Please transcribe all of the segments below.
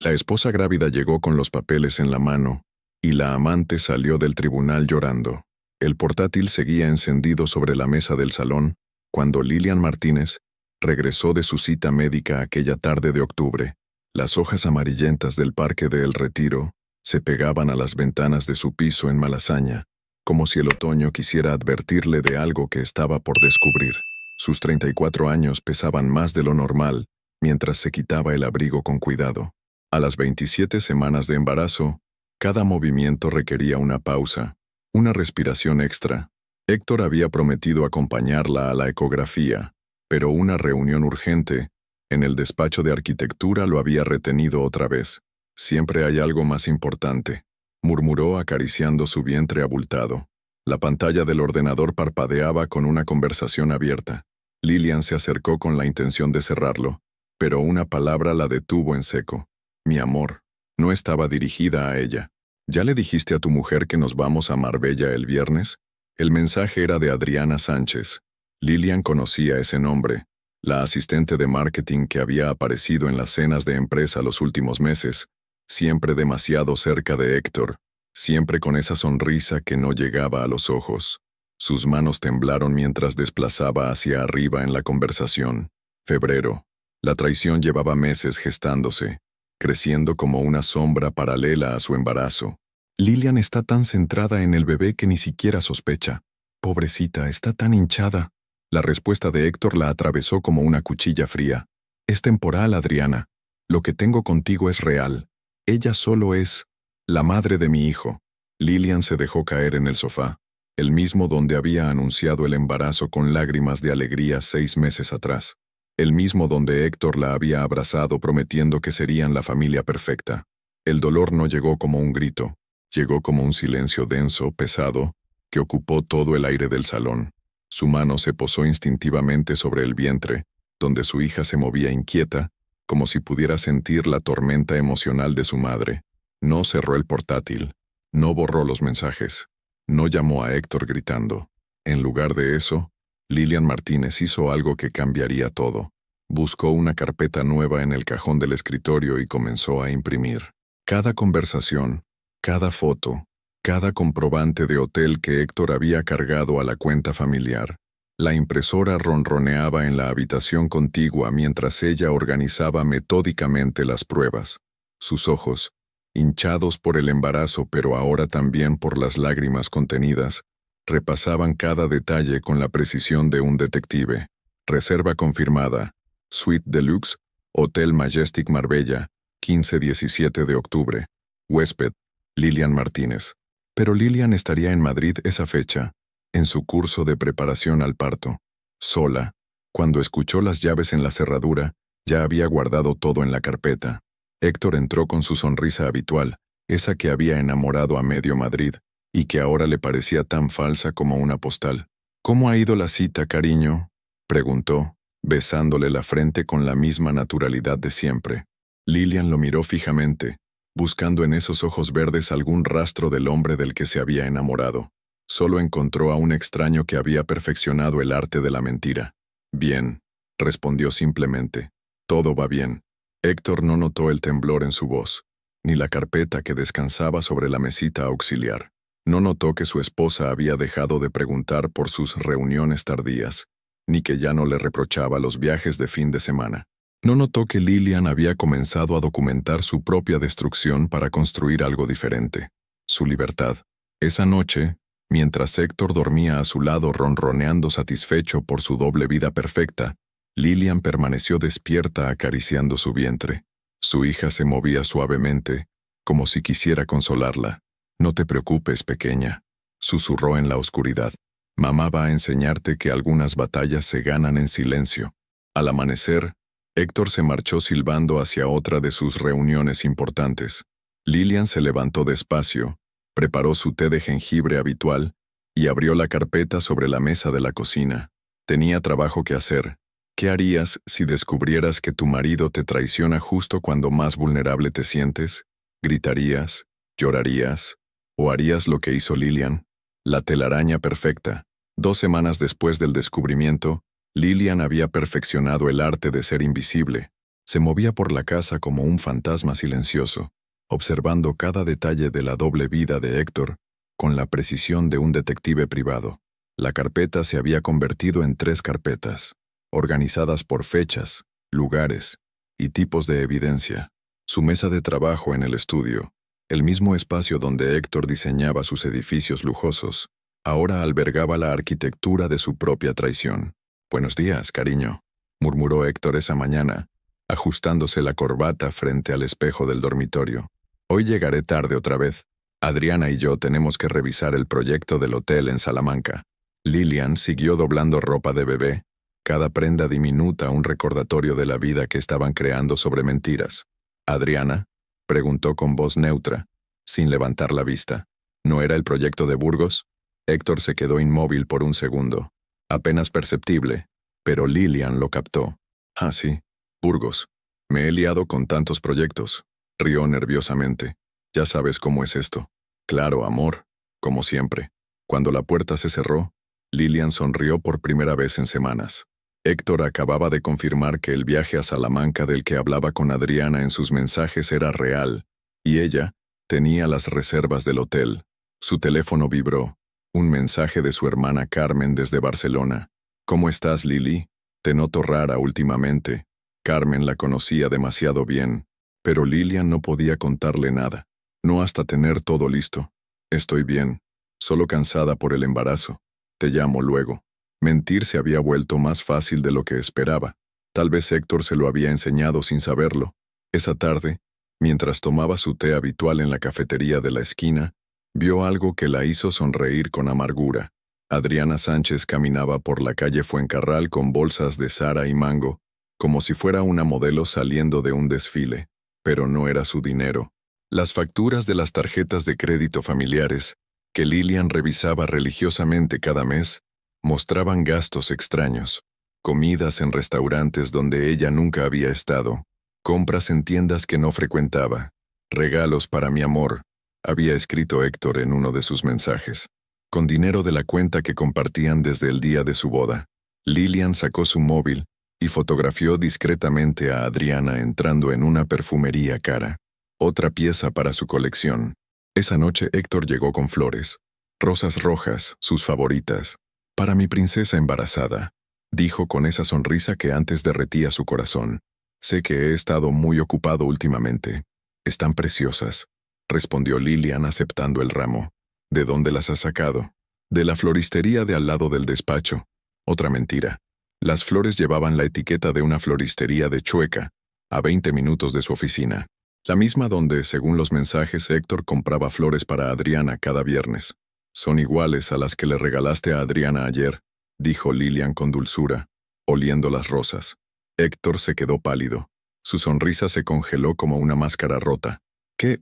La esposa grávida llegó con los papeles en la mano, y la amante salió del tribunal llorando. El portátil seguía encendido sobre la mesa del salón, cuando Lilian Martínez regresó de su cita médica aquella tarde de octubre. Las hojas amarillentas del Parque de El Retiro se pegaban a las ventanas de su piso en Malasaña, como si el otoño quisiera advertirle de algo que estaba por descubrir. Sus 34 años pesaban más de lo normal, mientras se quitaba el abrigo con cuidado. A las 27 semanas de embarazo, cada movimiento requería una pausa, una respiración extra. Héctor había prometido acompañarla a la ecografía, pero una reunión urgente en el despacho de arquitectura lo había retenido otra vez. Siempre hay algo más importante, murmuró acariciando su vientre abultado. La pantalla del ordenador parpadeaba con una conversación abierta. Lilian se acercó con la intención de cerrarlo, pero una palabra la detuvo en seco. Mi amor. No estaba dirigida a ella. ¿Ya le dijiste a tu mujer que nos vamos a Marbella el viernes? El mensaje era de Adriana Sánchez. Lilian conocía ese nombre, la asistente de marketing que había aparecido en las cenas de empresa los últimos meses, siempre demasiado cerca de Héctor, siempre con esa sonrisa que no llegaba a los ojos. Sus manos temblaron mientras desplazaba hacia arriba en la conversación. Febrero. La traición llevaba meses gestándose, creciendo como una sombra paralela a su embarazo. Lilian está tan centrada en el bebé que ni siquiera sospecha. Pobrecita, está tan hinchada. La respuesta de Héctor la atravesó como una cuchilla fría. Es temporal, Adriana. Lo que tengo contigo es real. Ella solo es la madre de mi hijo. Lilian se dejó caer en el sofá, el mismo donde había anunciado el embarazo con lágrimas de alegría 6 meses atrás. El mismo donde Héctor la había abrazado prometiendo que serían la familia perfecta. El dolor no llegó como un grito, llegó como un silencio denso, pesado, que ocupó todo el aire del salón. Su mano se posó instintivamente sobre el vientre, donde su hija se movía inquieta, como si pudiera sentir la tormenta emocional de su madre. No cerró el portátil, no borró los mensajes, no llamó a Héctor gritando. En lugar de eso, Lilian Martínez hizo algo que cambiaría todo. Buscó una carpeta nueva en el cajón del escritorio y comenzó a imprimir. Cada conversación, cada foto, cada comprobante de hotel que Héctor había cargado a la cuenta familiar. La impresora ronroneaba en la habitación contigua mientras ella organizaba metódicamente las pruebas. Sus ojos, hinchados por el embarazo pero ahora también por las lágrimas contenidas, repasaban cada detalle con la precisión de un detective. Reserva confirmada. Suite Deluxe, Hotel Majestic Marbella, 15-17 de octubre. Huésped, Lilian Martínez. Pero Lilian estaría en Madrid esa fecha, en su curso de preparación al parto. Sola, cuando escuchó las llaves en la cerradura, ya había guardado todo en la carpeta. Héctor entró con su sonrisa habitual, esa que había enamorado a medio Madrid, y que ahora le parecía tan falsa como una postal. ¿Cómo ha ido la cita, cariño?, preguntó, besándole la frente con la misma naturalidad de siempre. Lilian lo miró fijamente, buscando en esos ojos verdes algún rastro del hombre del que se había enamorado. Solo encontró a un extraño que había perfeccionado el arte de la mentira. Bien, respondió simplemente. Todo va bien. Héctor no notó el temblor en su voz, ni la carpeta que descansaba sobre la mesita auxiliar. No notó que su esposa había dejado de preguntar por sus reuniones tardías, ni que ya no le reprochaba los viajes de fin de semana. No notó que Lilian había comenzado a documentar su propia destrucción para construir algo diferente, su libertad. Esa noche, mientras Héctor dormía a su lado ronroneando satisfecho por su doble vida perfecta, Lilian permaneció despierta acariciando su vientre. Su hija se movía suavemente, como si quisiera consolarla. «No te preocupes, pequeña», susurró en la oscuridad. «Mamá va a enseñarte que algunas batallas se ganan en silencio». Al amanecer, Héctor se marchó silbando hacia otra de sus reuniones importantes. Lilian se levantó despacio, preparó su té de jengibre habitual y abrió la carpeta sobre la mesa de la cocina. Tenía trabajo que hacer. ¿Qué harías si descubrieras que tu marido te traiciona justo cuando más vulnerable te sientes? ¿Gritarías? ¿Llorarías? ¿O harías lo que hizo Lilian? La telaraña perfecta. 2 semanas después del descubrimiento, Lilian había perfeccionado el arte de ser invisible. Se movía por la casa como un fantasma silencioso, observando cada detalle de la doble vida de Héctor con la precisión de un detective privado. La carpeta se había convertido en 3 carpetas, organizadas por fechas, lugares y tipos de evidencia. Su mesa de trabajo en el estudio, el mismo espacio donde Héctor diseñaba sus edificios lujosos, ahora albergaba la arquitectura de su propia traición. «Buenos días, cariño», murmuró Héctor esa mañana, ajustándose la corbata frente al espejo del dormitorio. «Hoy llegaré tarde otra vez. Adriana y yo tenemos que revisar el proyecto del hotel en Salamanca». Lilian siguió doblando ropa de bebé, cada prenda diminuta un recordatorio de la vida que estaban creando sobre mentiras. «¿Adriana?», preguntó con voz neutra, sin levantar la vista. «¿No era el proyecto de Burgos?». Héctor se quedó inmóvil por un segundo, apenas perceptible, pero Lilian lo captó. «Ah, sí, Burgos. Me he liado con tantos proyectos», rió nerviosamente. «Ya sabes cómo es esto». «Claro, amor, como siempre». Cuando la puerta se cerró, Lilian sonrió por primera vez en semanas. Héctor acababa de confirmar que el viaje a Salamanca del que hablaba con Adriana en sus mensajes era real, y ella tenía las reservas del hotel. Su teléfono vibró. Un mensaje de su hermana Carmen desde Barcelona. «¿Cómo estás, Lili? Te noto rara últimamente». Carmen la conocía demasiado bien, pero Lilian no podía contarle nada, no hasta tener todo listo. «Estoy bien, solo cansada por el embarazo. Te llamo luego». Mentir se había vuelto más fácil de lo que esperaba. Tal vez Héctor se lo había enseñado sin saberlo. Esa tarde, mientras tomaba su té habitual en la cafetería de la esquina, vio algo que la hizo sonreír con amargura. Adriana Sánchez caminaba por la calle Fuencarral con bolsas de Zara y Mango, como si fuera una modelo saliendo de un desfile, pero no era su dinero. Las facturas de las tarjetas de crédito familiares, que Lilian revisaba religiosamente cada mes, mostraban gastos extraños, comidas en restaurantes donde ella nunca había estado, compras en tiendas que no frecuentaba, regalos para mi amor, había escrito Héctor en uno de sus mensajes, con dinero de la cuenta que compartían desde el día de su boda. Lilian sacó su móvil y fotografió discretamente a Adriana entrando en una perfumería cara, otra pieza para su colección. Esa noche Héctor llegó con flores, rosas rojas, sus favoritas. «Para mi princesa embarazada», dijo con esa sonrisa que antes derretía su corazón. «Sé que he estado muy ocupado últimamente». «Están preciosas», respondió Lilian aceptando el ramo. «¿De dónde las has sacado?» «De la floristería de al lado del despacho». Otra mentira. Las flores llevaban la etiqueta de una floristería de Chueca, a 20 minutos de su oficina. La misma donde, según los mensajes, Héctor compraba flores para Adriana cada viernes. «Son iguales a las que le regalaste a Adriana ayer», dijo Lilian con dulzura, oliendo las rosas. Héctor se quedó pálido. Su sonrisa se congeló como una máscara rota. ¿Qué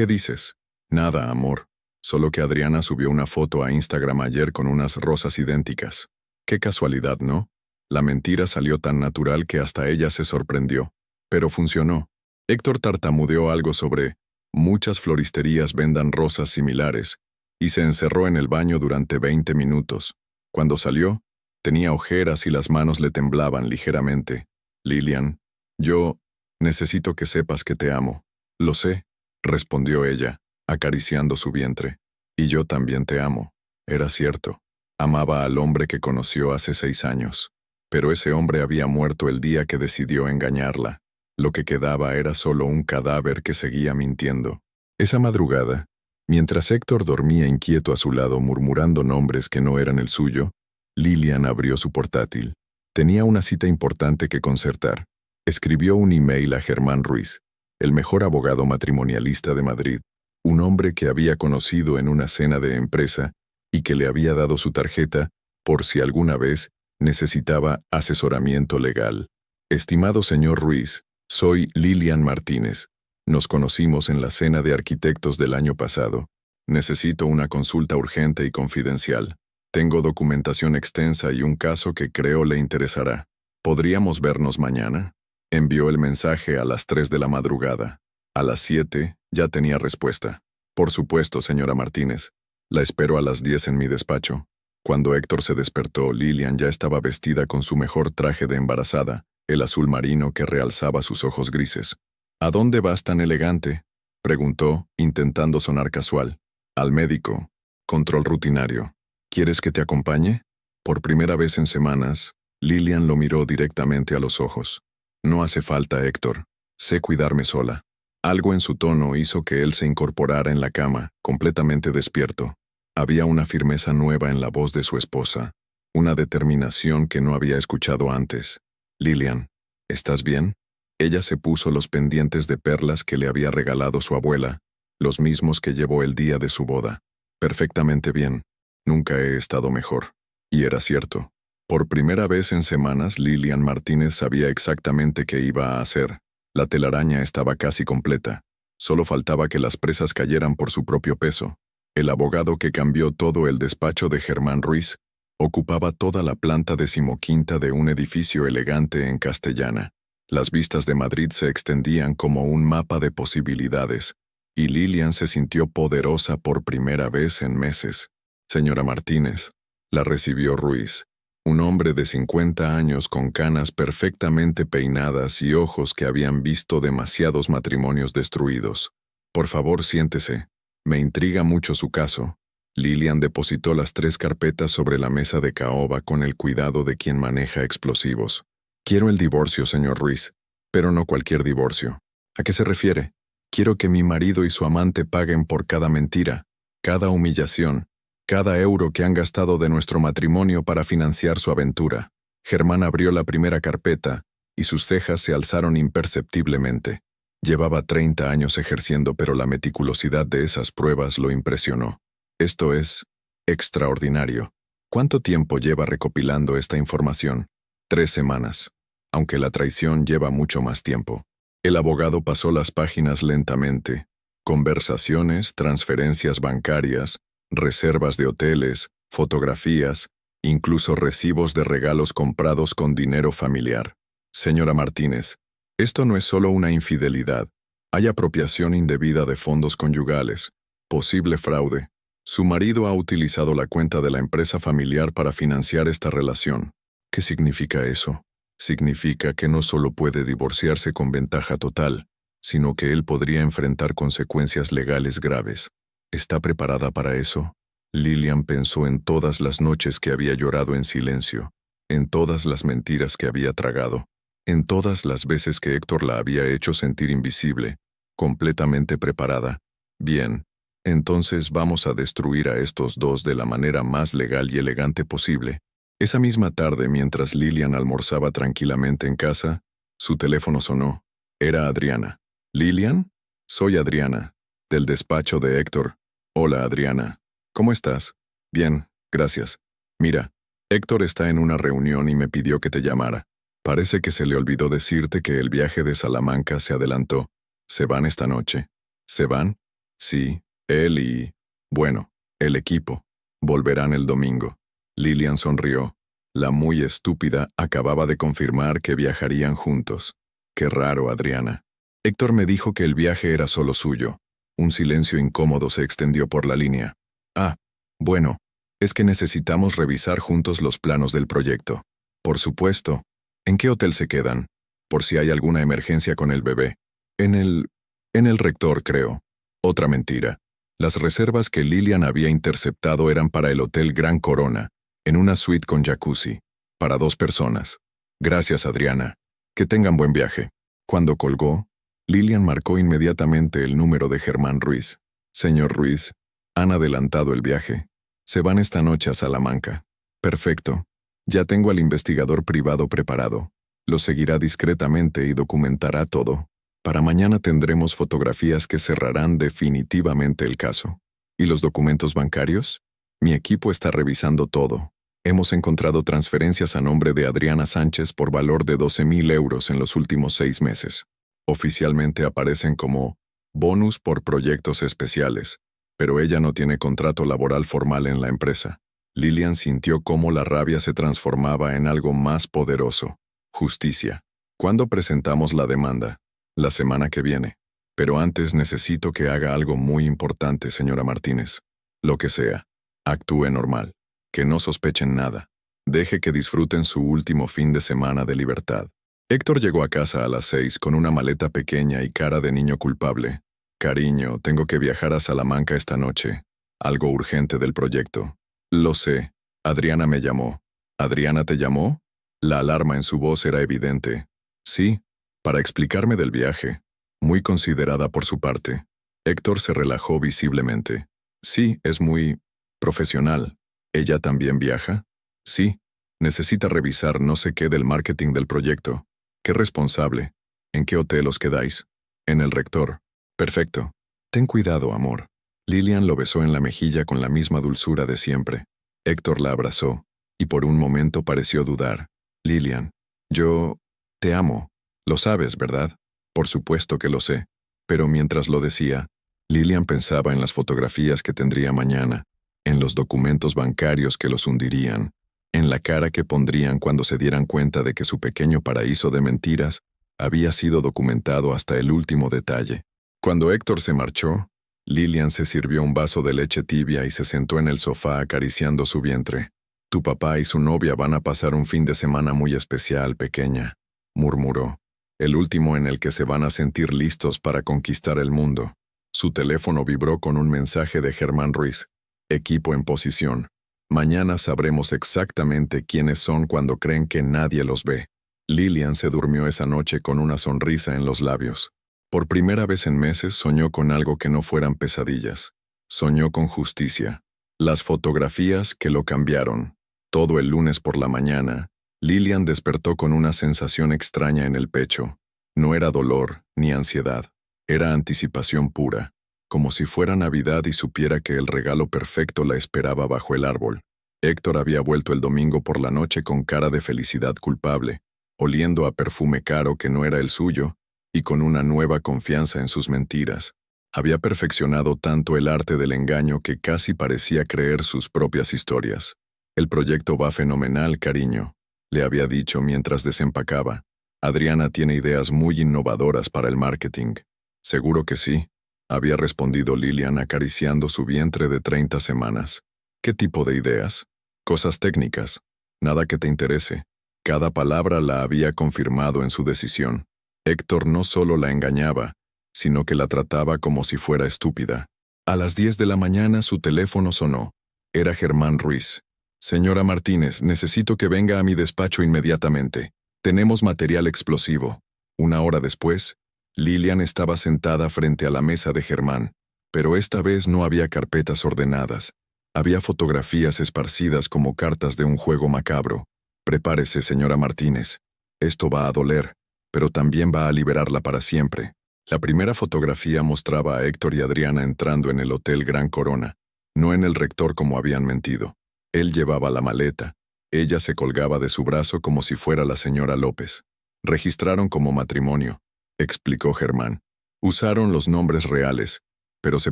dices?» «Nada, amor. Solo que Adriana subió una foto a Instagram ayer con unas rosas idénticas. Qué casualidad, ¿no?» La mentira salió tan natural que hasta ella se sorprendió. Pero funcionó. Héctor tartamudeó algo sobre «muchas floristerías vendan rosas similares», y se encerró en el baño durante 20 minutos. Cuando salió, tenía ojeras y las manos le temblaban ligeramente. «Lilian, yo necesito que sepas que te amo». «Lo sé», respondió ella, acariciando su vientre. «Y yo también te amo». Era cierto. Amaba al hombre que conoció hace 6 años. Pero ese hombre había muerto el día que decidió engañarla. Lo que quedaba era solo un cadáver que seguía mintiendo. Esa madrugada, mientras Héctor dormía inquieto a su lado murmurando nombres que no eran el suyo, Lilian abrió su portátil. Tenía una cita importante que concertar. Escribió un email a Germán Ruiz, el mejor abogado matrimonialista de Madrid, un hombre que había conocido en una cena de empresa y que le había dado su tarjeta por si alguna vez necesitaba asesoramiento legal. «Estimado señor Ruiz, soy Lilian Martínez. Nos conocimos en la cena de arquitectos del año pasado. Necesito una consulta urgente y confidencial. Tengo documentación extensa y un caso que creo le interesará. ¿Podríamos vernos mañana?». Envió el mensaje a las 3 de la madrugada. A las 7 ya tenía respuesta. «Por supuesto, señora Martínez. La espero a las 10 en mi despacho». Cuando Héctor se despertó, Lilian ya estaba vestida con su mejor traje de embarazada, el azul marino que realzaba sus ojos grises. ¿A dónde vas tan elegante?, preguntó, intentando sonar casual. Al médico. Control rutinario. ¿Quieres que te acompañe? Por primera vez en semanas, Lilian lo miró directamente a los ojos. No hace falta, Héctor. Sé cuidarme sola. Algo en su tono hizo que él se incorporara en la cama, completamente despierto. Había una firmeza nueva en la voz de su esposa, una determinación que no había escuchado antes. Lilian, ¿estás bien? Ella se puso los pendientes de perlas que le había regalado su abuela, los mismos que llevó el día de su boda. Perfectamente bien. Nunca he estado mejor. Y era cierto. Por primera vez en semanas, Lilian Martínez sabía exactamente qué iba a hacer. La telaraña estaba casi completa. Solo faltaba que las presas cayeran por su propio peso. El abogado que cambió todo el despacho de Germán Ruiz ocupaba toda la planta 15ª de un edificio elegante en Castellana. Las vistas de Madrid se extendían como un mapa de posibilidades, y Lilian se sintió poderosa por primera vez en meses. Señora Martínez, la recibió Ruiz, un hombre de 50 años con canas perfectamente peinadas y ojos que habían visto demasiados matrimonios destruidos. Por favor, siéntese. Me intriga mucho su caso. Lilian depositó las 3 carpetas sobre la mesa de caoba con el cuidado de quien maneja explosivos. Quiero el divorcio, señor Ruiz, pero no cualquier divorcio. ¿A qué se refiere? Quiero que mi marido y su amante paguen por cada mentira, cada humillación, cada euro que han gastado de nuestro matrimonio para financiar su aventura. Germán abrió la primera carpeta, y sus cejas se alzaron imperceptiblemente. Llevaba 30 años ejerciendo, pero la meticulosidad de esas pruebas lo impresionó. Esto es extraordinario. ¿Cuánto tiempo lleva recopilando esta información? 3 semanas. Aunque la traición lleva mucho más tiempo. El abogado pasó las páginas lentamente. Conversaciones, transferencias bancarias, reservas de hoteles, fotografías, incluso recibos de regalos comprados con dinero familiar. Señora Martínez, esto no es solo una infidelidad. Hay apropiación indebida de fondos conyugales, posible fraude. Su marido ha utilizado la cuenta de la empresa familiar para financiar esta relación. ¿Qué significa eso? Significa que no solo puede divorciarse con ventaja total, sino que él podría enfrentar consecuencias legales graves. ¿Está preparada para eso? Lilian pensó en todas las noches que había llorado en silencio, en todas las mentiras que había tragado, en todas las veces que Héctor la había hecho sentir invisible, completamente preparada. Bien, entonces vamos a destruir a estos dos de la manera más legal y elegante posible. Esa misma tarde, mientras Lilian almorzaba tranquilamente en casa, su teléfono sonó. Era Adriana. ¿Lilian? Soy Adriana, del despacho de Héctor. Hola, Adriana. ¿Cómo estás? Bien, gracias. Mira, Héctor está en una reunión y me pidió que te llamara. Parece que se le olvidó decirte que el viaje de Salamanca se adelantó. ¿Se van esta noche? ¿Se van? Sí, él y... bueno, el equipo. Volverán el domingo. Lilian sonrió. La muy estúpida acababa de confirmar que viajarían juntos. Qué raro, Adriana. Héctor me dijo que el viaje era solo suyo. Un silencio incómodo se extendió por la línea. Ah, bueno, es que necesitamos revisar juntos los planos del proyecto. Por supuesto. ¿En qué hotel se quedan? Por si hay alguna emergencia con el bebé. En el Rector, creo. Otra mentira. Las reservas que Lilian había interceptado eran para el Hotel Gran Corona, en una suite con jacuzzi, para 2 personas. Gracias, Adriana. Que tengan buen viaje. Cuando colgó, Lilian marcó inmediatamente el número de Germán Ruiz. Señor Ruiz, han adelantado el viaje. Se van esta noche a Salamanca. Perfecto. Ya tengo al investigador privado preparado. Lo seguirá discretamente y documentará todo. Para mañana tendremos fotografías que cerrarán definitivamente el caso. ¿Y los documentos bancarios? Mi equipo está revisando todo. Hemos encontrado transferencias a nombre de Adriana Sánchez por valor de 12.000 euros en los últimos 6 meses. Oficialmente aparecen como bonus por proyectos especiales, pero ella no tiene contrato laboral formal en la empresa. Lilian sintió cómo la rabia se transformaba en algo más poderoso. Justicia. ¿Cuándo presentamos la demanda? La semana que viene. Pero antes necesito que haga algo muy importante, señora Martínez. Lo que sea. Actúe normal. Que no sospechen nada. Deje que disfruten su último fin de semana de libertad. Héctor llegó a casa a las 6 con una maleta pequeña y cara de niño culpable. Cariño, tengo que viajar a Salamanca esta noche. Algo urgente del proyecto. Lo sé. Adriana me llamó. ¿Adriana te llamó? La alarma en su voz era evidente. Sí, para explicarme del viaje. Muy considerada por su parte. Héctor se relajó visiblemente. Sí, es muy profesional. ¿Ella también viaja? Sí. Necesita revisar no sé qué del marketing del proyecto. ¿Qué responsable? ¿En qué hotel os quedáis? En el Rector. Perfecto. Ten cuidado, amor. Lilian lo besó en la mejilla con la misma dulzura de siempre. Héctor la abrazó, y por un momento pareció dudar. Lilian, yo te amo. Lo sabes, ¿verdad? Por supuesto que lo sé. Pero mientras lo decía, Lilian pensaba en las fotografías que tendría mañana, en los documentos bancarios que los hundirían, en la cara que pondrían cuando se dieran cuenta de que su pequeño paraíso de mentiras había sido documentado hasta el último detalle. Cuando Héctor se marchó, Lilian se sirvió un vaso de leche tibia y se sentó en el sofá acariciando su vientre. Tu papá y su novia van a pasar un fin de semana muy especial, pequeña, murmuró. El último en el que se van a sentir listos para conquistar el mundo. Su teléfono vibró con un mensaje de Germán Ruiz. Equipo en posición. Mañana sabremos exactamente quiénes son cuando creen que nadie los ve. Lilian se durmió esa noche con una sonrisa en los labios. Por primera vez en meses soñó con algo que no fueran pesadillas. Soñó con justicia. Las fotografías que lo cambiaron. Todo el lunes por la mañana, Lilian despertó con una sensación extraña en el pecho. No era dolor ni ansiedad. Era anticipación pura. Como si fuera Navidad y supiera que el regalo perfecto la esperaba bajo el árbol. Héctor había vuelto el domingo por la noche con cara de felicidad culpable, oliendo a perfume caro que no era el suyo, y con una nueva confianza en sus mentiras. Había perfeccionado tanto el arte del engaño que casi parecía creer sus propias historias. El proyecto va fenomenal, cariño, le había dicho mientras desempacaba. Adriana tiene ideas muy innovadoras para el marketing. Seguro que sí, había respondido Lilian acariciando su vientre de 30 semanas. ¿Qué tipo de ideas? Cosas técnicas. Nada que te interese. Cada palabra la había confirmado en su decisión. Héctor no solo la engañaba, sino que la trataba como si fuera estúpida. A las 10 de la mañana su teléfono sonó. Era Germán Ruiz. Señora Martínez, necesito que venga a mi despacho inmediatamente. Tenemos material explosivo. Una hora después, Lilian estaba sentada frente a la mesa de Germán, pero esta vez no había carpetas ordenadas. Había fotografías esparcidas como cartas de un juego macabro. Prepárese, señora Martínez. Esto va a doler, pero también va a liberarla para siempre. La primera fotografía mostraba a Héctor y Adriana entrando en el Hotel Gran Corona, no en el Rector como habían mentido. Él llevaba la maleta. Ella se colgaba de su brazo como si fuera la señora López. Registraron como matrimonio, explicó Germán. Usaron los nombres reales, pero se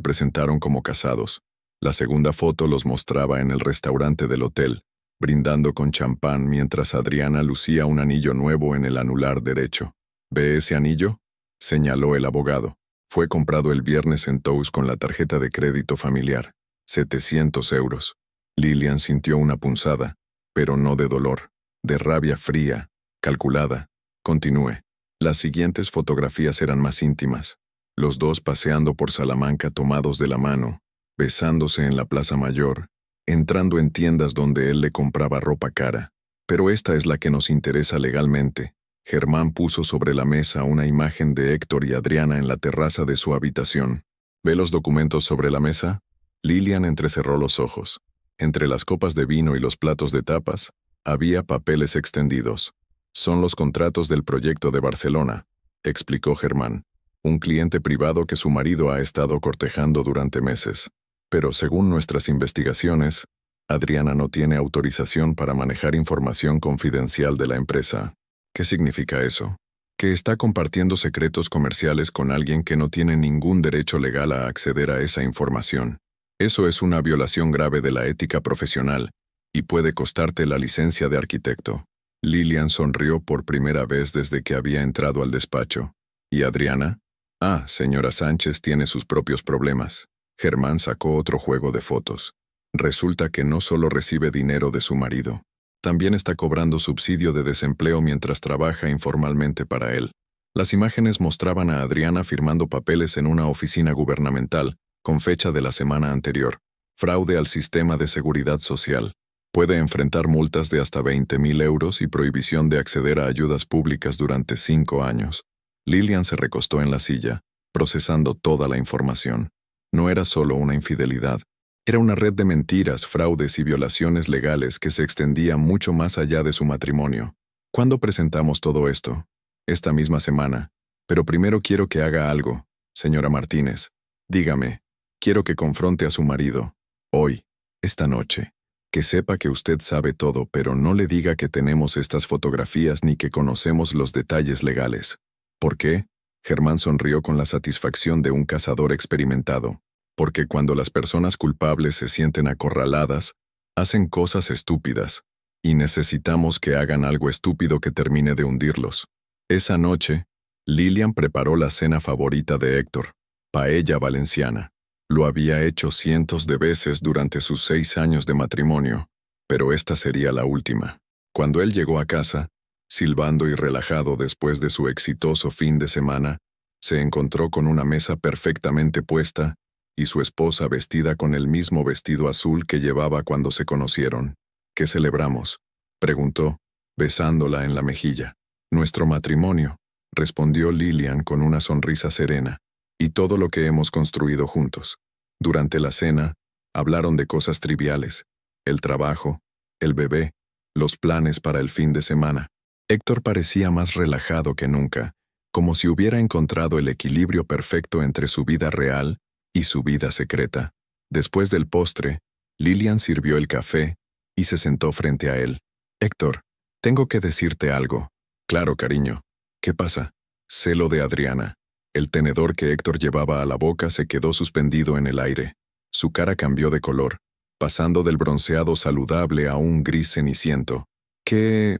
presentaron como casados. La segunda foto los mostraba en el restaurante del hotel, brindando con champán mientras Adriana lucía un anillo nuevo en el anular derecho. ¿Ve ese anillo?, señaló el abogado. Fue comprado el viernes en Tous con la tarjeta de crédito familiar. 700 euros. Lilian sintió una punzada, pero no de dolor, de rabia fría, calculada. Continúe. Las siguientes fotografías eran más íntimas. Los dos paseando por Salamanca tomados de la mano, besándose en la Plaza Mayor, entrando en tiendas donde él le compraba ropa cara. Pero esta es la que nos interesa legalmente. Germán puso sobre la mesa una imagen de Héctor y Adriana en la terraza de su habitación. ¿Ve los documentos sobre la mesa? Lilian entrecerró los ojos. Entre las copas de vino y los platos de tapas, había papeles extendidos. Son los contratos del proyecto de Barcelona, explicó Germán. Un cliente privado que su marido ha estado cortejando durante meses. Pero según nuestras investigaciones, Adriana no tiene autorización para manejar información confidencial de la empresa. ¿Qué significa eso? Que está compartiendo secretos comerciales con alguien que no tiene ningún derecho legal a acceder a esa información. Eso es una violación grave de la ética profesional y puede costarte la licencia de arquitecto. Lilian sonrió por primera vez desde que había entrado al despacho. ¿Y Adriana? Ah, señora Sánchez tiene sus propios problemas. Germán sacó otro juego de fotos. Resulta que no solo recibe dinero de su marido. También está cobrando subsidio de desempleo mientras trabaja informalmente para él. Las imágenes mostraban a Adriana firmando papeles en una oficina gubernamental, con fecha de la semana anterior. Fraude al sistema de seguridad social. Puede enfrentar multas de hasta 20.000 euros y prohibición de acceder a ayudas públicas durante 5 años. Lilian se recostó en la silla, procesando toda la información. No era solo una infidelidad. Era una red de mentiras, fraudes y violaciones legales que se extendía mucho más allá de su matrimonio. ¿Cuándo presentamos todo esto? Esta misma semana. Pero primero quiero que haga algo, señora Martínez. Dígame, quiero que confronte a su marido. Hoy, esta noche. Que sepa que usted sabe todo, pero no le diga que tenemos estas fotografías ni que conocemos los detalles legales. ¿Por qué? Germán sonrió con la satisfacción de un cazador experimentado. Porque cuando las personas culpables se sienten acorraladas, hacen cosas estúpidas, y necesitamos que hagan algo estúpido que termine de hundirlos. Esa noche, Lilian preparó la cena favorita de Héctor, paella valenciana. Lo había hecho cientos de veces durante sus 6 años de matrimonio, pero esta sería la última. Cuando él llegó a casa, silbando y relajado después de su exitoso fin de semana, se encontró con una mesa perfectamente puesta y su esposa vestida con el mismo vestido azul que llevaba cuando se conocieron. ¿Qué celebramos?, preguntó, besándola en la mejilla. Nuestro matrimonio, respondió Lilian con una sonrisa serena, y todo lo que hemos construido juntos. Durante la cena, hablaron de cosas triviales, el trabajo, el bebé, los planes para el fin de semana. Héctor parecía más relajado que nunca, como si hubiera encontrado el equilibrio perfecto entre su vida real y su vida secreta. Después del postre, Lilian sirvió el café y se sentó frente a él. Héctor, tengo que decirte algo. Claro, cariño. ¿Qué pasa? Celo de Adriana. El tenedor que Héctor llevaba a la boca se quedó suspendido en el aire. Su cara cambió de color, pasando del bronceado saludable a un gris ceniciento. ¿Qué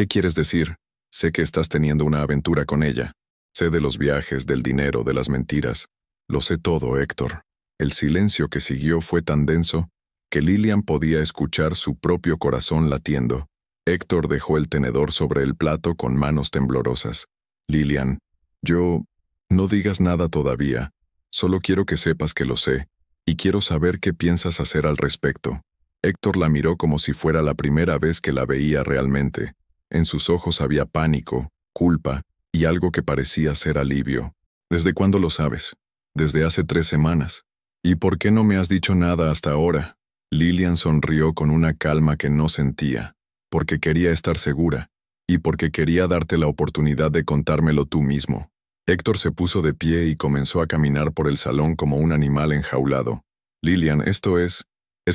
quieres decir? Sé que estás teniendo una aventura con ella. Sé de los viajes, del dinero, de las mentiras. Lo sé todo, Héctor. El silencio que siguió fue tan denso que Lilian podía escuchar su propio corazón latiendo. Héctor dejó el tenedor sobre el plato con manos temblorosas. Lilian, no digas nada todavía. Solo quiero que sepas que lo sé, y quiero saber qué piensas hacer al respecto. Héctor la miró como si fuera la primera vez que la veía realmente. En sus ojos había pánico, culpa y algo que parecía ser alivio. ¿Desde cuándo lo sabes? Desde hace 3 semanas. ¿Y por qué no me has dicho nada hasta ahora? Lilian sonrió con una calma que no sentía. Porque quería estar segura, y porque quería darte la oportunidad de contármelo tú mismo. Héctor se puso de pie y comenzó a caminar por el salón como un animal enjaulado. Lilian, esto es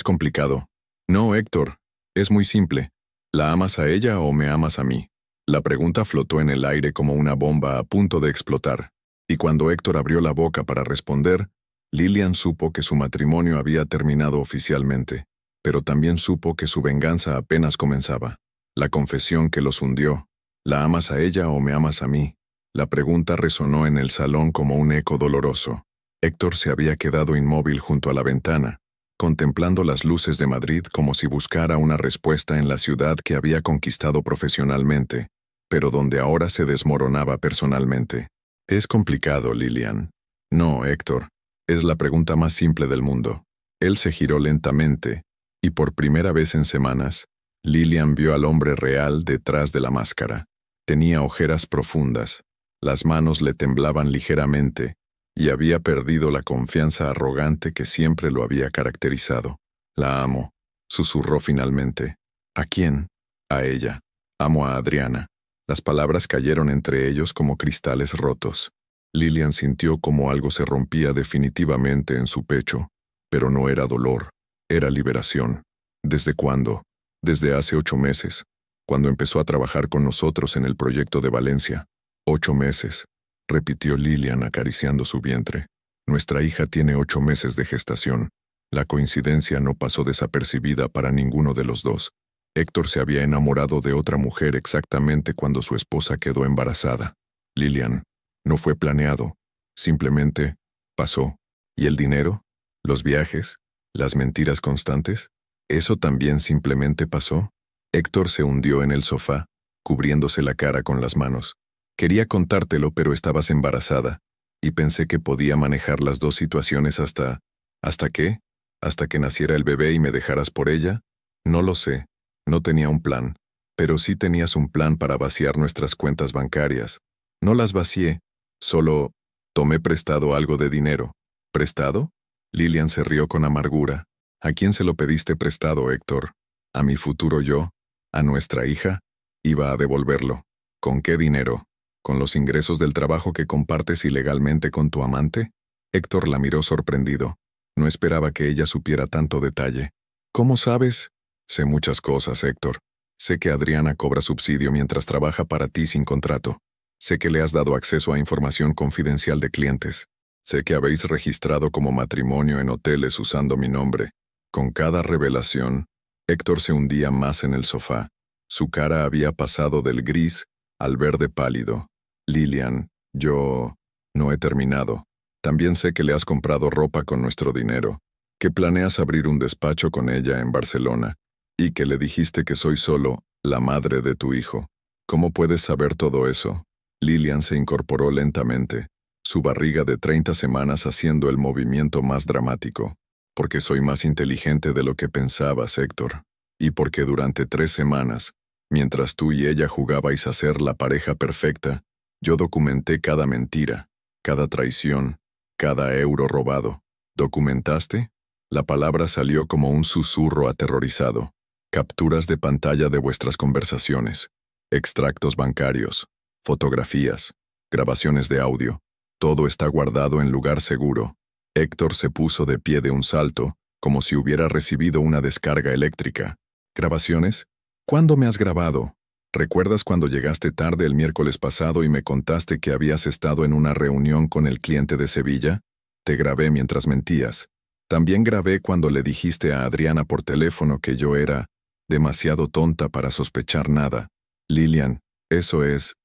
complicado. No, Héctor, es muy simple. ¿La amas a ella o me amas a mí? La pregunta flotó en el aire como una bomba a punto de explotar, y cuando Héctor abrió la boca para responder, Lilian supo que su matrimonio había terminado oficialmente. Pero también supo que su venganza apenas comenzaba. La confesión que los hundió. ¿La amas a ella o me amas a mí? La pregunta resonó en el salón como un eco doloroso. Héctor se había quedado inmóvil junto a la ventana, contemplando las luces de Madrid como si buscara una respuesta en la ciudad que había conquistado profesionalmente, pero donde ahora se desmoronaba personalmente. Es complicado, Lilian. No, Héctor. Es la pregunta más simple del mundo. Él se giró lentamente, y por primera vez en semanas, Lilian vio al hombre real detrás de la máscara. Tenía ojeras profundas, las manos le temblaban ligeramente, y había perdido la confianza arrogante que siempre lo había caracterizado. La amo, susurró finalmente. ¿A quién? A ella. Amo a Adriana. Las palabras cayeron entre ellos como cristales rotos. Lilian sintió como algo se rompía definitivamente en su pecho, pero no era dolor. Era liberación. ¿Desde cuándo? Desde hace 8 meses, cuando empezó a trabajar con nosotros en el proyecto de Valencia. 8 meses, repitió Lilian acariciando su vientre. Nuestra hija tiene 8 meses de gestación. La coincidencia no pasó desapercibida para ninguno de los dos. Héctor se había enamorado de otra mujer exactamente cuando su esposa quedó embarazada. Lilian, no fue planeado. Simplemente pasó. ¿Y el dinero? ¿Los viajes? ¿Las mentiras constantes? ¿Eso también simplemente pasó? Héctor se hundió en el sofá, cubriéndose la cara con las manos. Quería contártelo, pero estabas embarazada, y pensé que podía manejar las dos situaciones hasta... ¿Hasta qué? ¿Hasta que naciera el bebé y me dejaras por ella? No lo sé, no tenía un plan, pero sí tenías un plan para vaciar nuestras cuentas bancarias. No las vacié, solo tomé prestado algo de dinero. ¿Prestado? Lilian se rió con amargura. ¿A quién se lo pediste prestado, Héctor? ¿A mi futuro yo? ¿A nuestra hija? Iba a devolverlo. ¿Con qué dinero? ¿Con los ingresos del trabajo que compartes ilegalmente con tu amante? Héctor la miró sorprendido. No esperaba que ella supiera tanto detalle. ¿Cómo sabes? Sé muchas cosas, Héctor. Sé que Adriana cobra subsidio mientras trabaja para ti sin contrato. Sé que le has dado acceso a información confidencial de clientes. Sé que habéis registrado como matrimonio en hoteles usando mi nombre. Con cada revelación, Héctor se hundía más en el sofá. Su cara había pasado del gris al verde pálido. Lilian, yo... no he terminado. También sé que le has comprado ropa con nuestro dinero, que planeas abrir un despacho con ella en Barcelona, y que le dijiste que soy solo la madre de tu hijo. ¿Cómo puedes saber todo eso? Lilian se incorporó lentamente, su barriga de 30 semanas haciendo el movimiento más dramático. Porque soy más inteligente de lo que pensabas, Héctor. Y porque durante 3 semanas, mientras tú y ella jugabais a ser la pareja perfecta, yo documenté cada mentira, cada traición, cada euro robado. ¿Documentaste? La palabra salió como un susurro aterrorizado. Capturas de pantalla de vuestras conversaciones, extractos bancarios, fotografías, grabaciones de audio. Todo está guardado en lugar seguro. Héctor se puso de pie de un salto, como si hubiera recibido una descarga eléctrica. ¿Grabaciones? ¿Cuándo me has grabado? ¿Recuerdas cuando llegaste tarde el miércoles pasado y me contaste que habías estado en una reunión con el cliente de Sevilla? Te grabé mientras mentías. También grabé cuando le dijiste a Adriana por teléfono que yo era demasiado tonta para sospechar nada. Lilian, eso es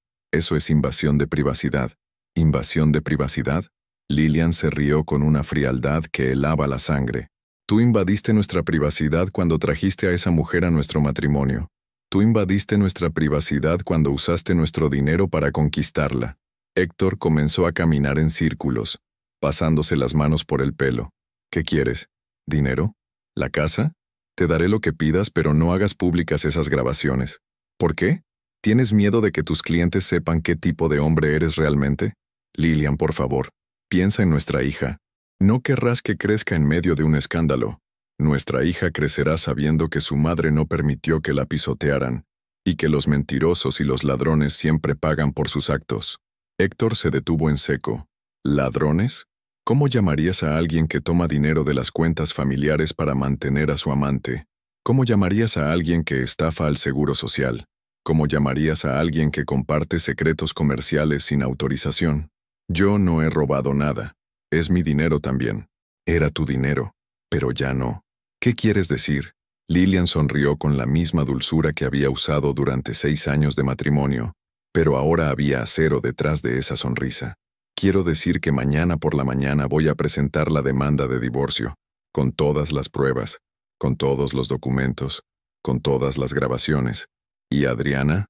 invasión de privacidad. ¿Invasión de privacidad? Lilian se rió con una frialdad que helaba la sangre. Tú invadiste nuestra privacidad cuando trajiste a esa mujer a nuestro matrimonio. Tú invadiste nuestra privacidad cuando usaste nuestro dinero para conquistarla. Héctor comenzó a caminar en círculos, pasándose las manos por el pelo. ¿Qué quieres? ¿Dinero? ¿La casa? Te daré lo que pidas, pero no hagas públicas esas grabaciones. ¿Por qué? ¿Tienes miedo de que tus clientes sepan qué tipo de hombre eres realmente? Lilian, por favor, piensa en nuestra hija. No querrás que crezca en medio de un escándalo. Nuestra hija crecerá sabiendo que su madre no permitió que la pisotearan, y que los mentirosos y los ladrones siempre pagan por sus actos. Héctor se detuvo en seco. ¿Ladrones? ¿Cómo llamarías a alguien que toma dinero de las cuentas familiares para mantener a su amante? ¿Cómo llamarías a alguien que estafa al seguro social? ¿Cómo llamarías a alguien que comparte secretos comerciales sin autorización? Yo no he robado nada. Es mi dinero también. Era tu dinero, pero ya no. ¿Qué quieres decir? Lilian sonrió con la misma dulzura que había usado durante 6 años de matrimonio, pero ahora había acero detrás de esa sonrisa. Quiero decir que mañana por la mañana voy a presentar la demanda de divorcio, con todas las pruebas, con todos los documentos, con todas las grabaciones. ¿Y Adriana?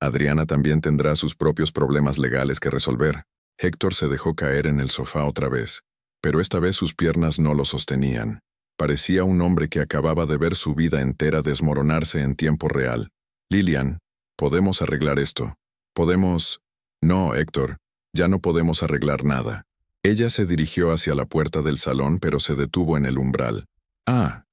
Adriana también tendrá sus propios problemas legales que resolver. Héctor se dejó caer en el sofá otra vez, pero esta vez sus piernas no lo sostenían. Parecía un hombre que acababa de ver su vida entera desmoronarse en tiempo real. Lilian, podemos arreglar esto. Podemos... No, Héctor, ya no podemos arreglar nada. Ella se dirigió hacia la puerta del salón, pero se detuvo en el umbral.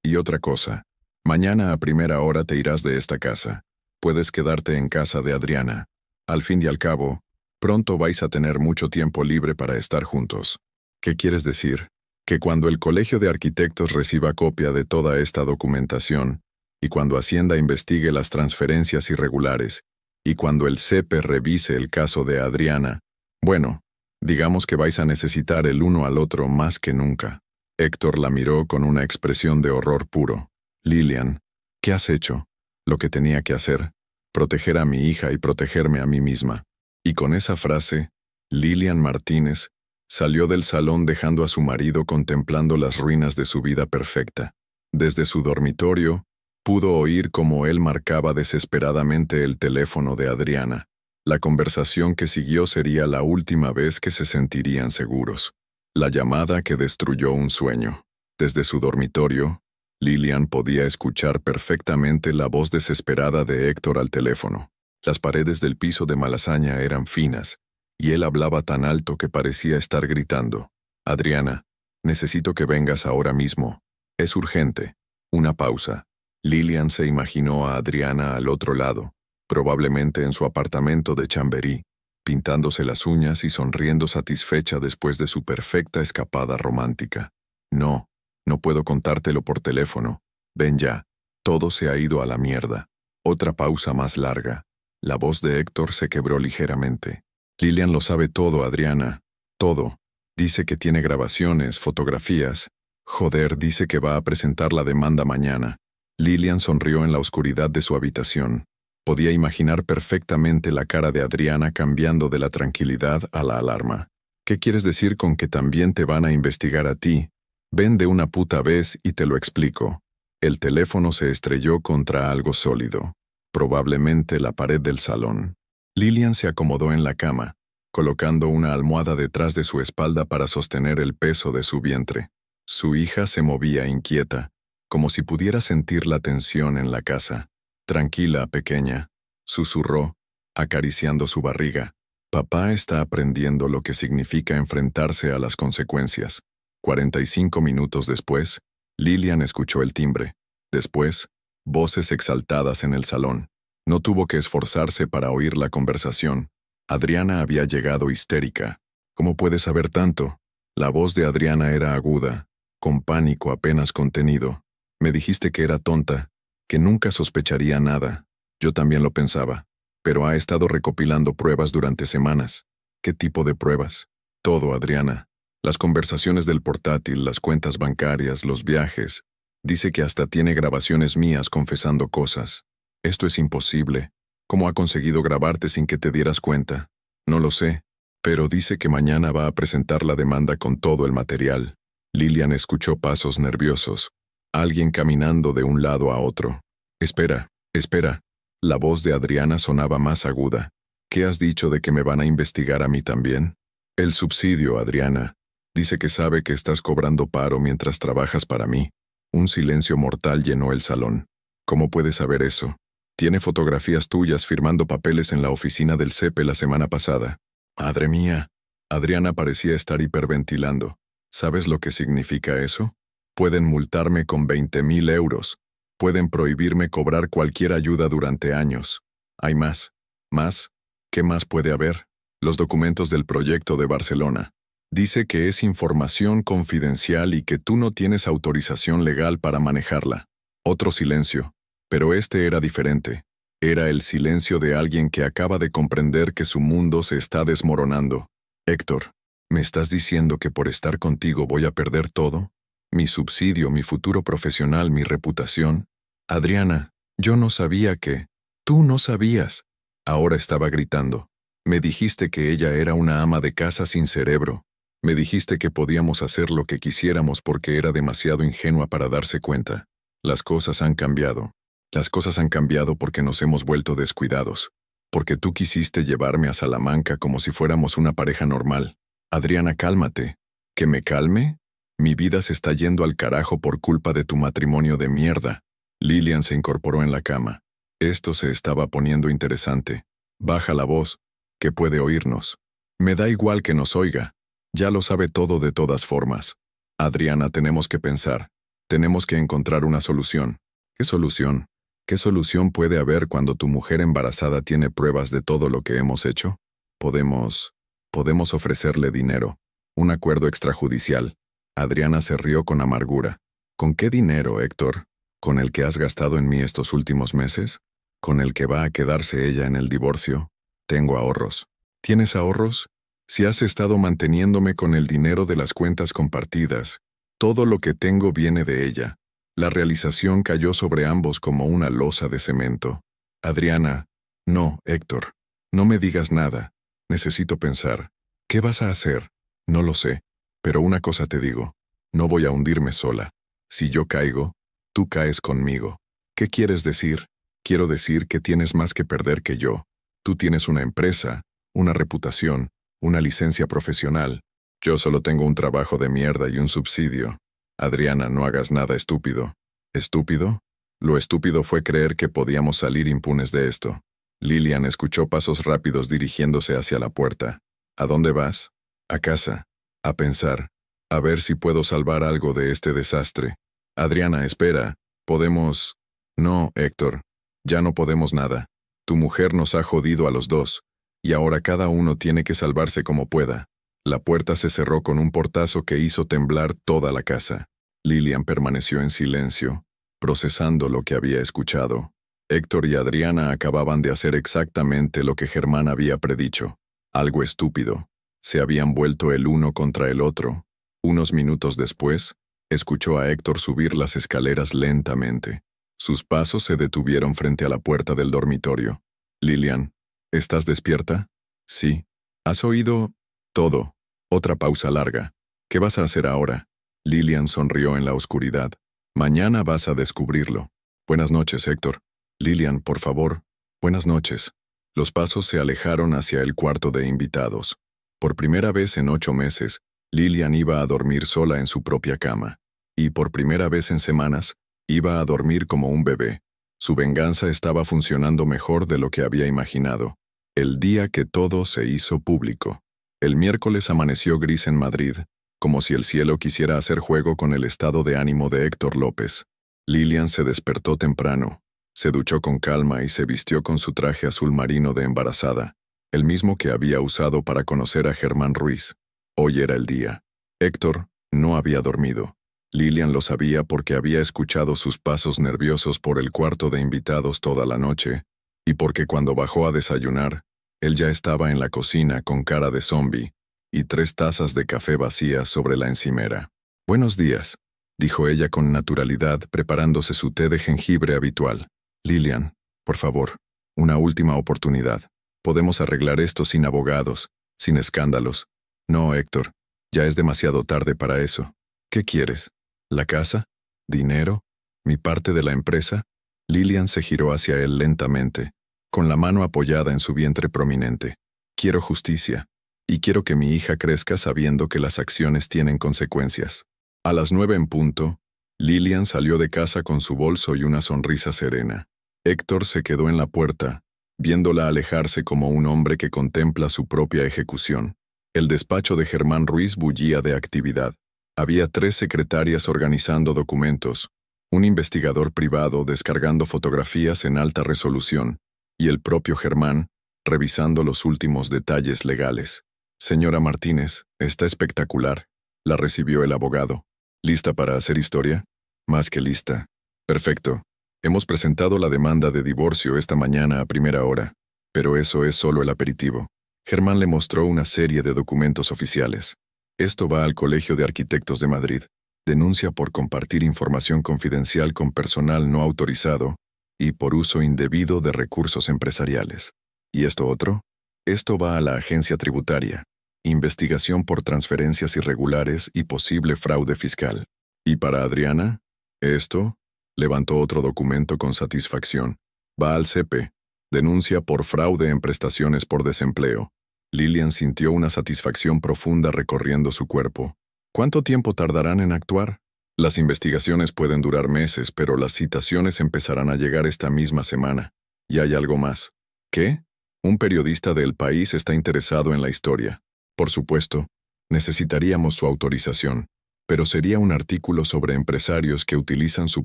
Y otra cosa. Mañana a primera hora te irás de esta casa. Puedes quedarte en casa de Adriana. Al fin y al cabo, pronto vais a tener mucho tiempo libre para estar juntos. ¿Qué quieres decir? Que cuando el Colegio de Arquitectos reciba copia de toda esta documentación, y cuando Hacienda investigue las transferencias irregulares, y cuando el CEPE revise el caso de Adriana, bueno, digamos que vais a necesitar el uno al otro más que nunca. Héctor la miró con una expresión de horror puro. Lilian, ¿qué has hecho? Lo que tenía que hacer, proteger a mi hija y protegerme a mí misma. Y con esa frase, Lilian Martínez salió del salón dejando a su marido contemplando las ruinas de su vida perfecta. Desde su dormitorio, Pudo oír cómo él marcaba desesperadamente el teléfono de Adriana. La conversación que siguió sería la última vez que se sentirían seguros. La llamada que destruyó un sueño. Desde su dormitorio, Lilian podía escuchar perfectamente la voz desesperada de Héctor al teléfono. Las paredes del piso de Malasaña eran finas, y él hablaba tan alto que parecía estar gritando. Adriana, necesito que vengas ahora mismo. Es urgente. Una pausa. Lilian se imaginó a Adriana al otro lado, probablemente en su apartamento de Chamberí, pintándose las uñas y sonriendo satisfecha después de su perfecta escapada romántica. No, no puedo contártelo por teléfono. Ven ya. Todo se ha ido a la mierda. Otra pausa más larga. La voz de Héctor se quebró ligeramente. Lilian lo sabe todo, Adriana. Todo. Dice que tiene grabaciones, fotografías. Joder, dice que va a presentar la demanda mañana. Lilian sonrió en la oscuridad de su habitación. Podía imaginar perfectamente la cara de Adriana cambiando de la tranquilidad a la alarma. ¿Qué quieres decir con que también te van a investigar a ti? Ven de una puta vez y te lo explico. El teléfono se estrelló contra algo sólido, probablemente la pared del salón. Lilian se acomodó en la cama, colocando una almohada detrás de su espalda para sostener el peso de su vientre. Su hija se movía inquieta, como si pudiera sentir la tensión en la casa. Tranquila, pequeña, susurró, acariciando su barriga. Papá está aprendiendo lo que significa enfrentarse a las consecuencias. 45 minutos después, Lilian escuchó el timbre. Después, voces exaltadas en el salón. No tuvo que esforzarse para oír la conversación. Adriana había llegado histérica. ¿Cómo puedes saber tanto? La voz de Adriana era aguda, con pánico apenas contenido. Me dijiste que era tonta, que nunca sospecharía nada. Yo también lo pensaba, pero ha estado recopilando pruebas durante semanas. ¿Qué tipo de pruebas? Todo, Adriana. Las conversaciones del portátil, las cuentas bancarias, los viajes. Dice que hasta tiene grabaciones mías confesando cosas. Esto es imposible. ¿Cómo ha conseguido grabarte sin que te dieras cuenta? No lo sé, pero dice que mañana va a presentar la demanda con todo el material. Lilian escuchó pasos nerviosos. Alguien caminando de un lado a otro. Espera, espera. La voz de Adriana sonaba más aguda. ¿Qué has dicho de que me van a investigar a mí también? El subsidio, Adriana. Dice que sabe que estás cobrando paro mientras trabajas para mí. Un silencio mortal llenó el salón. ¿Cómo puedes saber eso? Tiene fotografías tuyas firmando papeles en la oficina del CEPE la semana pasada. Madre mía. Adriana parecía estar hiperventilando. ¿Sabes lo que significa eso? Pueden multarme con 20.000 euros. Pueden prohibirme cobrar cualquier ayuda durante años. Hay más. ¿Más? ¿Qué más puede haber? Los documentos del proyecto de Barcelona. Dice que es información confidencial y que tú no tienes autorización legal para manejarla. Otro silencio. Pero este era diferente. Era el silencio de alguien que acaba de comprender que su mundo se está desmoronando. Héctor, ¿me estás diciendo que por estar contigo voy a perder todo? Mi subsidio, mi futuro profesional, mi reputación. Adriana, yo no sabía que... Tú no sabías. Ahora estaba gritando. Me dijiste que ella era una ama de casa sin cerebro. Me dijiste que podíamos hacer lo que quisiéramos porque era demasiado ingenua para darse cuenta. Las cosas han cambiado. Las cosas han cambiado porque nos hemos vuelto descuidados. Porque tú quisiste llevarme a Salamanca como si fuéramos una pareja normal. Adriana, cálmate. ¿Que me calme? Mi vida se está yendo al carajo por culpa de tu matrimonio de mierda. Lilian se incorporó en la cama. Esto se estaba poniendo interesante. Baja la voz, que puede oírnos. Me da igual que nos oiga. Ya lo sabe todo de todas formas. Adriana, tenemos que pensar. Tenemos que encontrar una solución. ¿Qué solución? ¿Qué solución puede haber cuando tu mujer embarazada tiene pruebas de todo lo que hemos hecho? Podemos ofrecerle dinero. Un acuerdo extrajudicial. Adriana se rió con amargura. ¿Con qué dinero, Héctor? ¿Con el que has gastado en mí estos últimos meses? ¿Con el que va a quedarse ella en el divorcio? Tengo ahorros. ¿Tienes ahorros? Si has estado manteniéndome con el dinero de las cuentas compartidas, todo lo que tengo viene de ella. La realización cayó sobre ambos como una losa de cemento. Adriana, no, Héctor, no me digas nada. Necesito pensar. ¿Qué vas a hacer? No lo sé, pero una cosa te digo. No voy a hundirme sola. Si yo caigo, tú caes conmigo. ¿Qué quieres decir? Quiero decir que tienes más que perder que yo. Tú tienes una empresa, una reputación, una licencia profesional. Yo solo tengo un trabajo de mierda y un subsidio. Adriana, no hagas nada estúpido. ¿Estúpido? Lo estúpido fue creer que podíamos salir impunes de esto. Lilian escuchó pasos rápidos dirigiéndose hacia la puerta. ¿A dónde vas? A casa. A pensar. A ver si puedo salvar algo de este desastre. Adriana, espera. ¿Podemos? No, Héctor. Ya no podemos nada. Tu mujer nos ha jodido a los dos, y ahora cada uno tiene que salvarse como pueda. La puerta se cerró con un portazo que hizo temblar toda la casa. Lilian permaneció en silencio, procesando lo que había escuchado. Héctor y Adriana acababan de hacer exactamente lo que Germán había predicho. Algo estúpido. Se habían vuelto el uno contra el otro. Unos minutos después, escuchó a Héctor subir las escaleras lentamente. Sus pasos se detuvieron frente a la puerta del dormitorio. Lilian, ¿estás despierta? Sí. ¿Has oído? Todo. Otra pausa larga. ¿Qué vas a hacer ahora? Lilian sonrió en la oscuridad. Mañana vas a descubrirlo. Buenas noches, Héctor. Lilian, por favor. Buenas noches. Los pasos se alejaron hacia el cuarto de invitados. Por primera vez en 8 meses, Lilian iba a dormir sola en su propia cama. Y por primera vez en semanas, iba a dormir como un bebé. Su venganza estaba funcionando mejor de lo que había imaginado. El día que todo se hizo público. El miércoles amaneció gris en Madrid, como si el cielo quisiera hacer juego con el estado de ánimo de Héctor López. Lilian se despertó temprano, se duchó con calma y se vistió con su traje azul marino de embarazada, el mismo que había usado para conocer a Germán Ruiz. Hoy era el día. Héctor no había dormido. Lilian lo sabía porque había escuchado sus pasos nerviosos por el cuarto de invitados toda la noche, y porque cuando bajó a desayunar, él ya estaba en la cocina con cara de zombi y 3 tazas de café vacías sobre la encimera. «Buenos días», dijo ella con naturalidad preparándose su té de jengibre habitual. «Lilian, por favor, una última oportunidad. Podemos arreglar esto sin abogados, sin escándalos. No, Héctor, ya es demasiado tarde para eso. ¿Qué quieres? ¿La casa? ¿Dinero? ¿Mi parte de la empresa?» Lilian se giró hacia él lentamente, con la mano apoyada en su vientre prominente. «Quiero justicia, y quiero que mi hija crezca sabiendo que las acciones tienen consecuencias». A las 9 en punto, Lilian salió de casa con su bolso y una sonrisa serena. Héctor se quedó en la puerta, viéndola alejarse como un hombre que contempla su propia ejecución. El despacho de Germán Ruiz bullía de actividad. Había 3 secretarias organizando documentos, un investigador privado descargando fotografías en alta resolución, y el propio Germán, revisando los últimos detalles legales. «Señora Martínez, está espectacular», la recibió el abogado. «¿Lista para hacer historia?» «Más que lista». «Perfecto. Hemos presentado la demanda de divorcio esta mañana a primera hora, pero eso es solo el aperitivo». Germán le mostró una serie de documentos oficiales. «Esto va al Colegio de Arquitectos de Madrid. Denuncia por compartir información confidencial con personal no autorizado y por uso indebido de recursos empresariales. ¿Y esto otro? Esto va a la agencia tributaria. Investigación por transferencias irregulares y posible fraude fiscal. ¿Y para Adriana? Esto», levantó otro documento con satisfacción, «va al CEPE. Denuncia por fraude en prestaciones por desempleo». Lilian sintió una satisfacción profunda recorriendo su cuerpo. «¿Cuánto tiempo tardarán en actuar?» «Las investigaciones pueden durar meses, pero las citaciones empezarán a llegar esta misma semana. Y hay algo más». «¿Qué?» «Un periodista del País está interesado en la historia. Por supuesto, necesitaríamos su autorización, pero sería un artículo sobre empresarios que utilizan su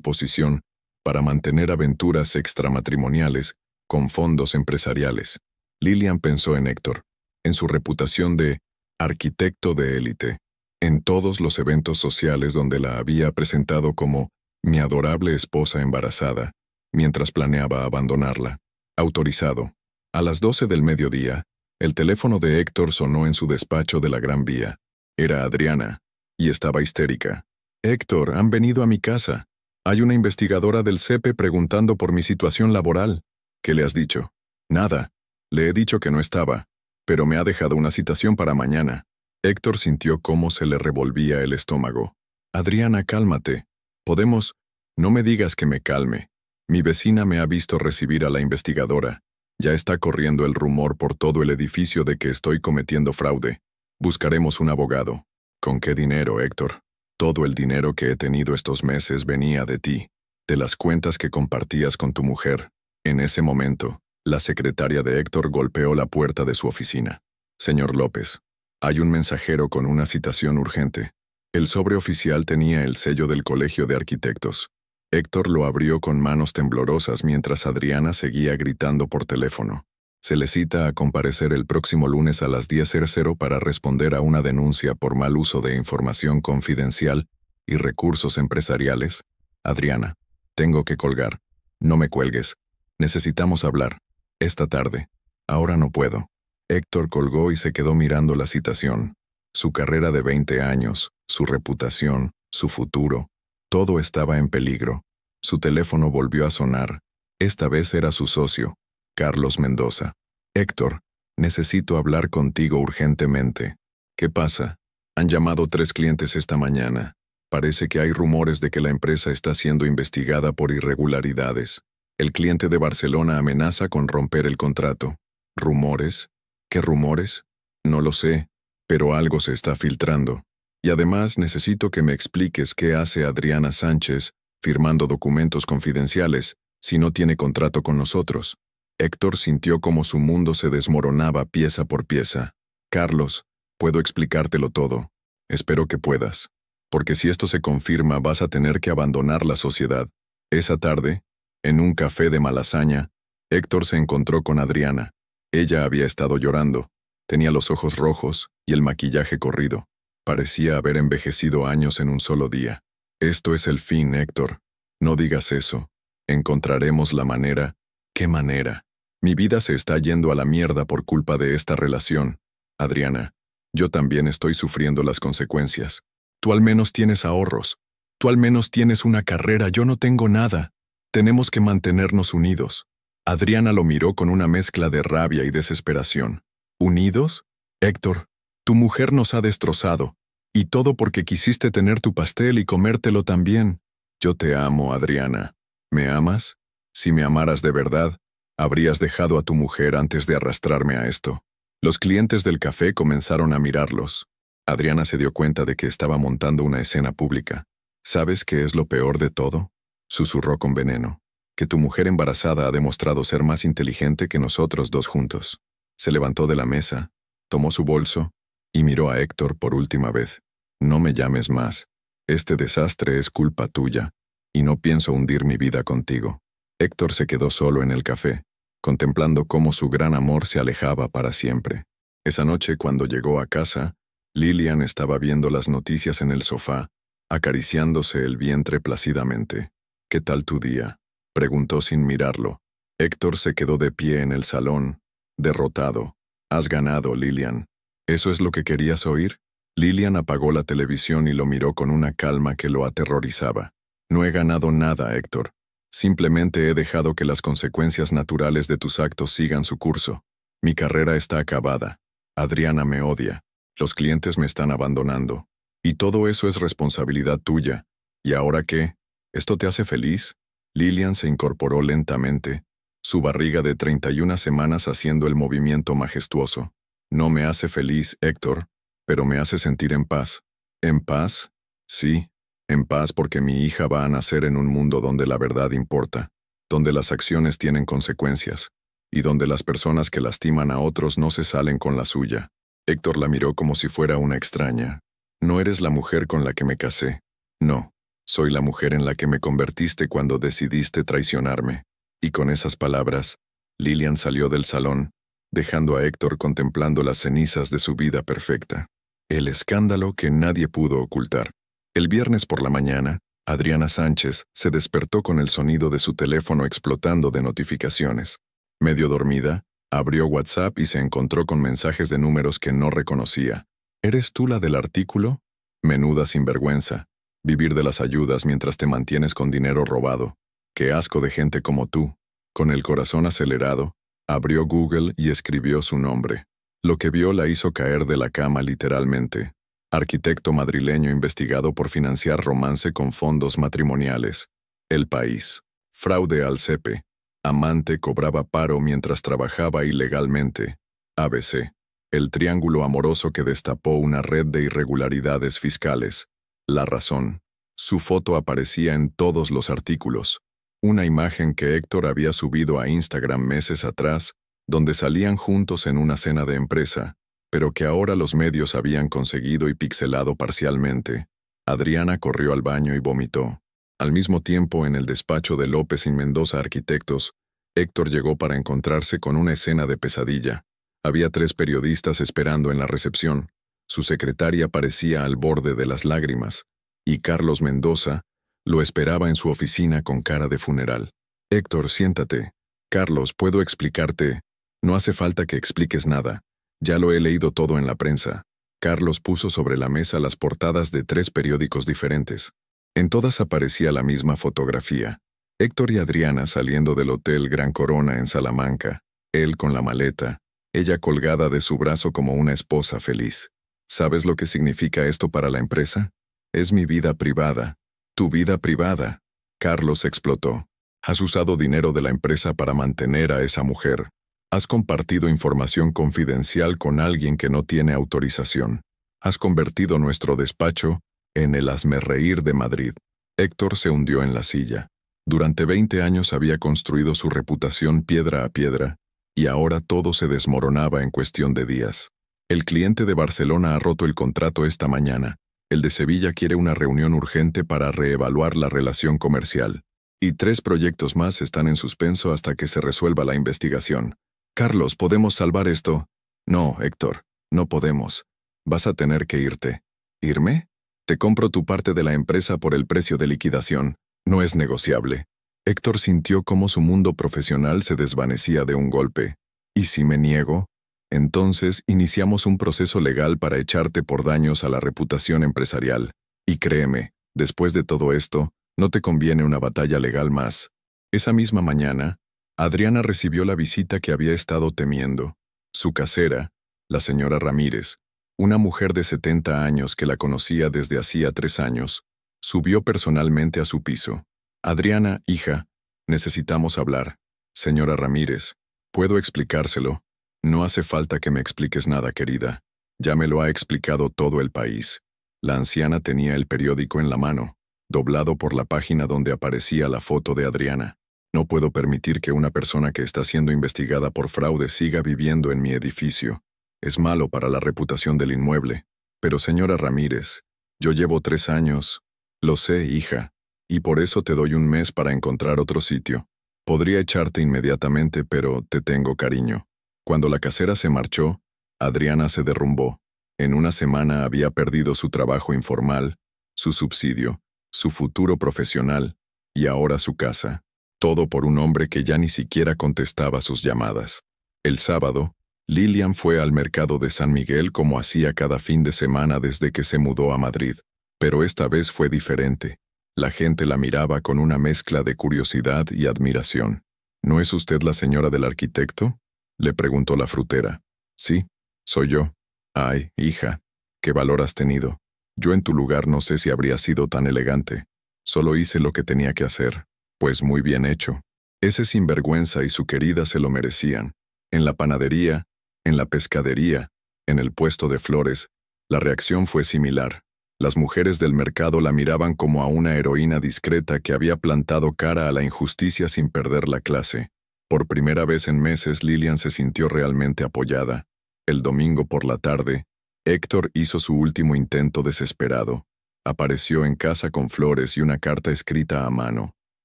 posición para mantener aventuras extramatrimoniales con fondos empresariales». Lilian pensó en Héctor, en su reputación de arquitecto de élite, en todos los eventos sociales donde la había presentado como mi adorable esposa embarazada, mientras planeaba abandonarla. Autorizado. A las 12 del mediodía, el teléfono de Héctor sonó en su despacho de la Gran Vía. Era Adriana, y estaba histérica. «Héctor, han venido a mi casa. Hay una investigadora del CEPE preguntando por mi situación laboral». «¿Qué le has dicho?» «Nada. Le he dicho que no estaba, pero me ha dejado una citación para mañana». Héctor sintió cómo se le revolvía el estómago. «Adriana, cálmate. Podemos...» «No me digas que me calme. Mi vecina me ha visto recibir a la investigadora. Ya está corriendo el rumor por todo el edificio de que estoy cometiendo fraude. Buscaremos un abogado. ¿Con qué dinero, Héctor? Todo el dinero que he tenido estos meses venía de ti, de las cuentas que compartías con tu mujer. En ese momento, la secretaria de Héctor golpeó la puerta de su oficina. Señor López, hay un mensajero con una citación urgente. El sobre oficial tenía el sello del Colegio de Arquitectos. Héctor lo abrió con manos temblorosas mientras Adriana seguía gritando por teléfono. Se le cita a comparecer el próximo lunes a las 10:00 para responder a una denuncia por mal uso de información confidencial y recursos empresariales. Adriana, tengo que colgar. No me cuelgues. Necesitamos hablar. Esta tarde. Ahora no puedo. Héctor colgó y se quedó mirando la citación. Su carrera de 20 años, su reputación, su futuro, todo estaba en peligro. Su teléfono volvió a sonar. Esta vez era su socio, Carlos Mendoza. Héctor, necesito hablar contigo urgentemente. ¿Qué pasa? Han llamado 3 clientes esta mañana. Parece que hay rumores de que la empresa está siendo investigada por irregularidades. El cliente de Barcelona amenaza con romper el contrato. ¿Rumores? ¿Qué rumores? No lo sé, pero algo se está filtrando. Y además necesito que me expliques qué hace Adriana Sánchez firmando documentos confidenciales si no tiene contrato con nosotros. Héctor sintió como su mundo se desmoronaba pieza por pieza. Carlos, puedo explicártelo todo. Espero que puedas. Porque si esto se confirma vas a tener que abandonar la sociedad. Esa tarde, en un café de Malasaña, Héctor se encontró con Adriana. Ella había estado llorando. Tenía los ojos rojos y el maquillaje corrido. Parecía haber envejecido años en un solo día. Esto es el fin, Héctor. No digas eso. Encontraremos la manera. ¿Qué manera? Mi vida se está yendo a la mierda por culpa de esta relación. Adriana, yo también estoy sufriendo las consecuencias. Tú al menos tienes ahorros. Tú al menos tienes una carrera, yo no tengo nada. Tenemos que mantenernos unidos. Adriana lo miró con una mezcla de rabia y desesperación. ¿Unidos? Héctor, tu mujer nos ha destrozado. Y todo porque quisiste tener tu pastel y comértelo también. Yo te amo, Adriana. ¿Me amas? Si me amaras de verdad, habrías dejado a tu mujer antes de arrastrarme a esto. Los clientes del café comenzaron a mirarlos. Adriana se dio cuenta de que estaba montando una escena pública. ¿Sabes qué es lo peor de todo? Susurró con veneno. Que tu mujer embarazada ha demostrado ser más inteligente que nosotros dos juntos. Se levantó de la mesa, tomó su bolso y miró a Héctor por última vez. No me llames más. Este desastre es culpa tuya, y no pienso hundir mi vida contigo. Héctor se quedó solo en el café, contemplando cómo su gran amor se alejaba para siempre. Esa noche, cuando llegó a casa, Lilian estaba viendo las noticias en el sofá, acariciándose el vientre plácidamente. ¿Qué tal tu día?, preguntó sin mirarlo. Héctor se quedó de pie en el salón, derrotado. Has ganado, Lilian. ¿Eso es lo que querías oír? Lilian apagó la televisión y lo miró con una calma que lo aterrorizaba. No he ganado nada, Héctor. Simplemente he dejado que las consecuencias naturales de tus actos sigan su curso. Mi carrera está acabada. Adriana me odia. Los clientes me están abandonando. Y todo eso es responsabilidad tuya. ¿Y ahora qué? ¿Esto te hace feliz? Lilian se incorporó lentamente, su barriga de 31 semanas haciendo el movimiento majestuoso. No me hace feliz, Héctor, pero me hace sentir en paz. ¿En paz? Sí, en paz porque mi hija va a nacer en un mundo donde la verdad importa, donde las acciones tienen consecuencias, y donde las personas que lastiman a otros no se salen con la suya. Héctor la miró como si fuera una extraña. No eres la mujer con la que me casé. No. Soy la mujer en la que me convertiste cuando decidiste traicionarme. Y con esas palabras, Lilian salió del salón, dejando a Héctor contemplando las cenizas de su vida perfecta. El escándalo que nadie pudo ocultar. El viernes por la mañana, Adriana Sánchez se despertó con el sonido de su teléfono explotando de notificaciones. Medio dormida, abrió WhatsApp y se encontró con mensajes de números que no reconocía. ¿Eres tú la del artículo? Menuda sinvergüenza. Vivir de las ayudas mientras te mantienes con dinero robado. Qué asco de gente como tú. Con el corazón acelerado, abrió Google y escribió su nombre. Lo que vio la hizo caer de la cama literalmente. Arquitecto madrileño investigado por financiar romance con fondos matrimoniales. El País. Fraude al CEPE. Amante cobraba paro mientras trabajaba ilegalmente. ABC. El triángulo amoroso que destapó una red de irregularidades fiscales. La razón. Su foto aparecía en todos los artículos. Una imagen que Héctor había subido a Instagram meses atrás, donde salían juntos en una cena de empresa, pero que ahora los medios habían conseguido y pixelado parcialmente. Adriana corrió al baño y vomitó. Al mismo tiempo, en el despacho de López y Mendoza Arquitectos, Héctor llegó para encontrarse con una escena de pesadilla. Había 3 periodistas esperando en la recepción. Su secretaria parecía al borde de las lágrimas, y Carlos Mendoza lo esperaba en su oficina con cara de funeral. Héctor, siéntate. Carlos, ¿puedo explicarte? No hace falta que expliques nada. Ya lo he leído todo en la prensa. Carlos puso sobre la mesa las portadas de 3 periódicos diferentes. En todas aparecía la misma fotografía. Héctor y Adriana saliendo del Hotel Gran Corona en Salamanca, él con la maleta, ella colgada de su brazo como una esposa feliz. ¿Sabes lo que significa esto para la empresa? Es mi vida privada. Tu vida privada. Carlos explotó. Has usado dinero de la empresa para mantener a esa mujer. Has compartido información confidencial con alguien que no tiene autorización. Has convertido nuestro despacho en el hazmerreír de Madrid. Héctor se hundió en la silla. Durante 20 años había construido su reputación piedra a piedra, y ahora todo se desmoronaba en cuestión de días. El cliente de Barcelona ha roto el contrato esta mañana. El de Sevilla quiere una reunión urgente para reevaluar la relación comercial. Y 3 proyectos más están en suspenso hasta que se resuelva la investigación. Carlos, ¿podemos salvar esto? No, Héctor, no podemos. Vas a tener que irte. ¿Irme? Te compro tu parte de la empresa por el precio de liquidación. No es negociable. Héctor sintió cómo su mundo profesional se desvanecía de un golpe. ¿Y si me niego? Entonces iniciamos un proceso legal para echarte por daños a la reputación empresarial. Y créeme, después de todo esto, no te conviene una batalla legal más. Esa misma mañana, Adriana recibió la visita que había estado temiendo. Su casera, la señora Ramírez, una mujer de 70 años que la conocía desde hacía 3 años, subió personalmente a su piso. Adriana, hija, necesitamos hablar. Señora Ramírez, ¿puedo explicárselo? No hace falta que me expliques nada, querida. Ya me lo ha explicado todo el país. La anciana tenía el periódico en la mano, doblado por la página donde aparecía la foto de Adriana. No puedo permitir que una persona que está siendo investigada por fraude siga viviendo en mi edificio. Es malo para la reputación del inmueble. Pero señora Ramírez, yo llevo 3 años. Lo sé, hija, y por eso te doy un mes para encontrar otro sitio. Podría echarte inmediatamente, pero te tengo cariño. Cuando la casera se marchó, Adriana se derrumbó. En una semana había perdido su trabajo informal, su subsidio, su futuro profesional, y ahora su casa. Todo por un hombre que ya ni siquiera contestaba sus llamadas. El sábado, Lilian fue al mercado de San Miguel como hacía cada fin de semana desde que se mudó a Madrid. Pero esta vez fue diferente. La gente la miraba con una mezcla de curiosidad y admiración. ¿No es usted la señora del arquitecto?, le preguntó la frutera. Sí, soy yo. Ay, hija, qué valor has tenido. Yo en tu lugar no sé si habría sido tan elegante. Solo hice lo que tenía que hacer. Pues muy bien hecho. Ese sinvergüenza y su querida se lo merecían. En la panadería, en la pescadería, en el puesto de flores, la reacción fue similar. Las mujeres del mercado la miraban como a una heroína discreta que había plantado cara a la injusticia sin perder la clase. Por primera vez en meses, Lilian se sintió realmente apoyada. El domingo por la tarde, Héctor hizo su último intento desesperado. Apareció en casa con flores y una carta escrita a mano.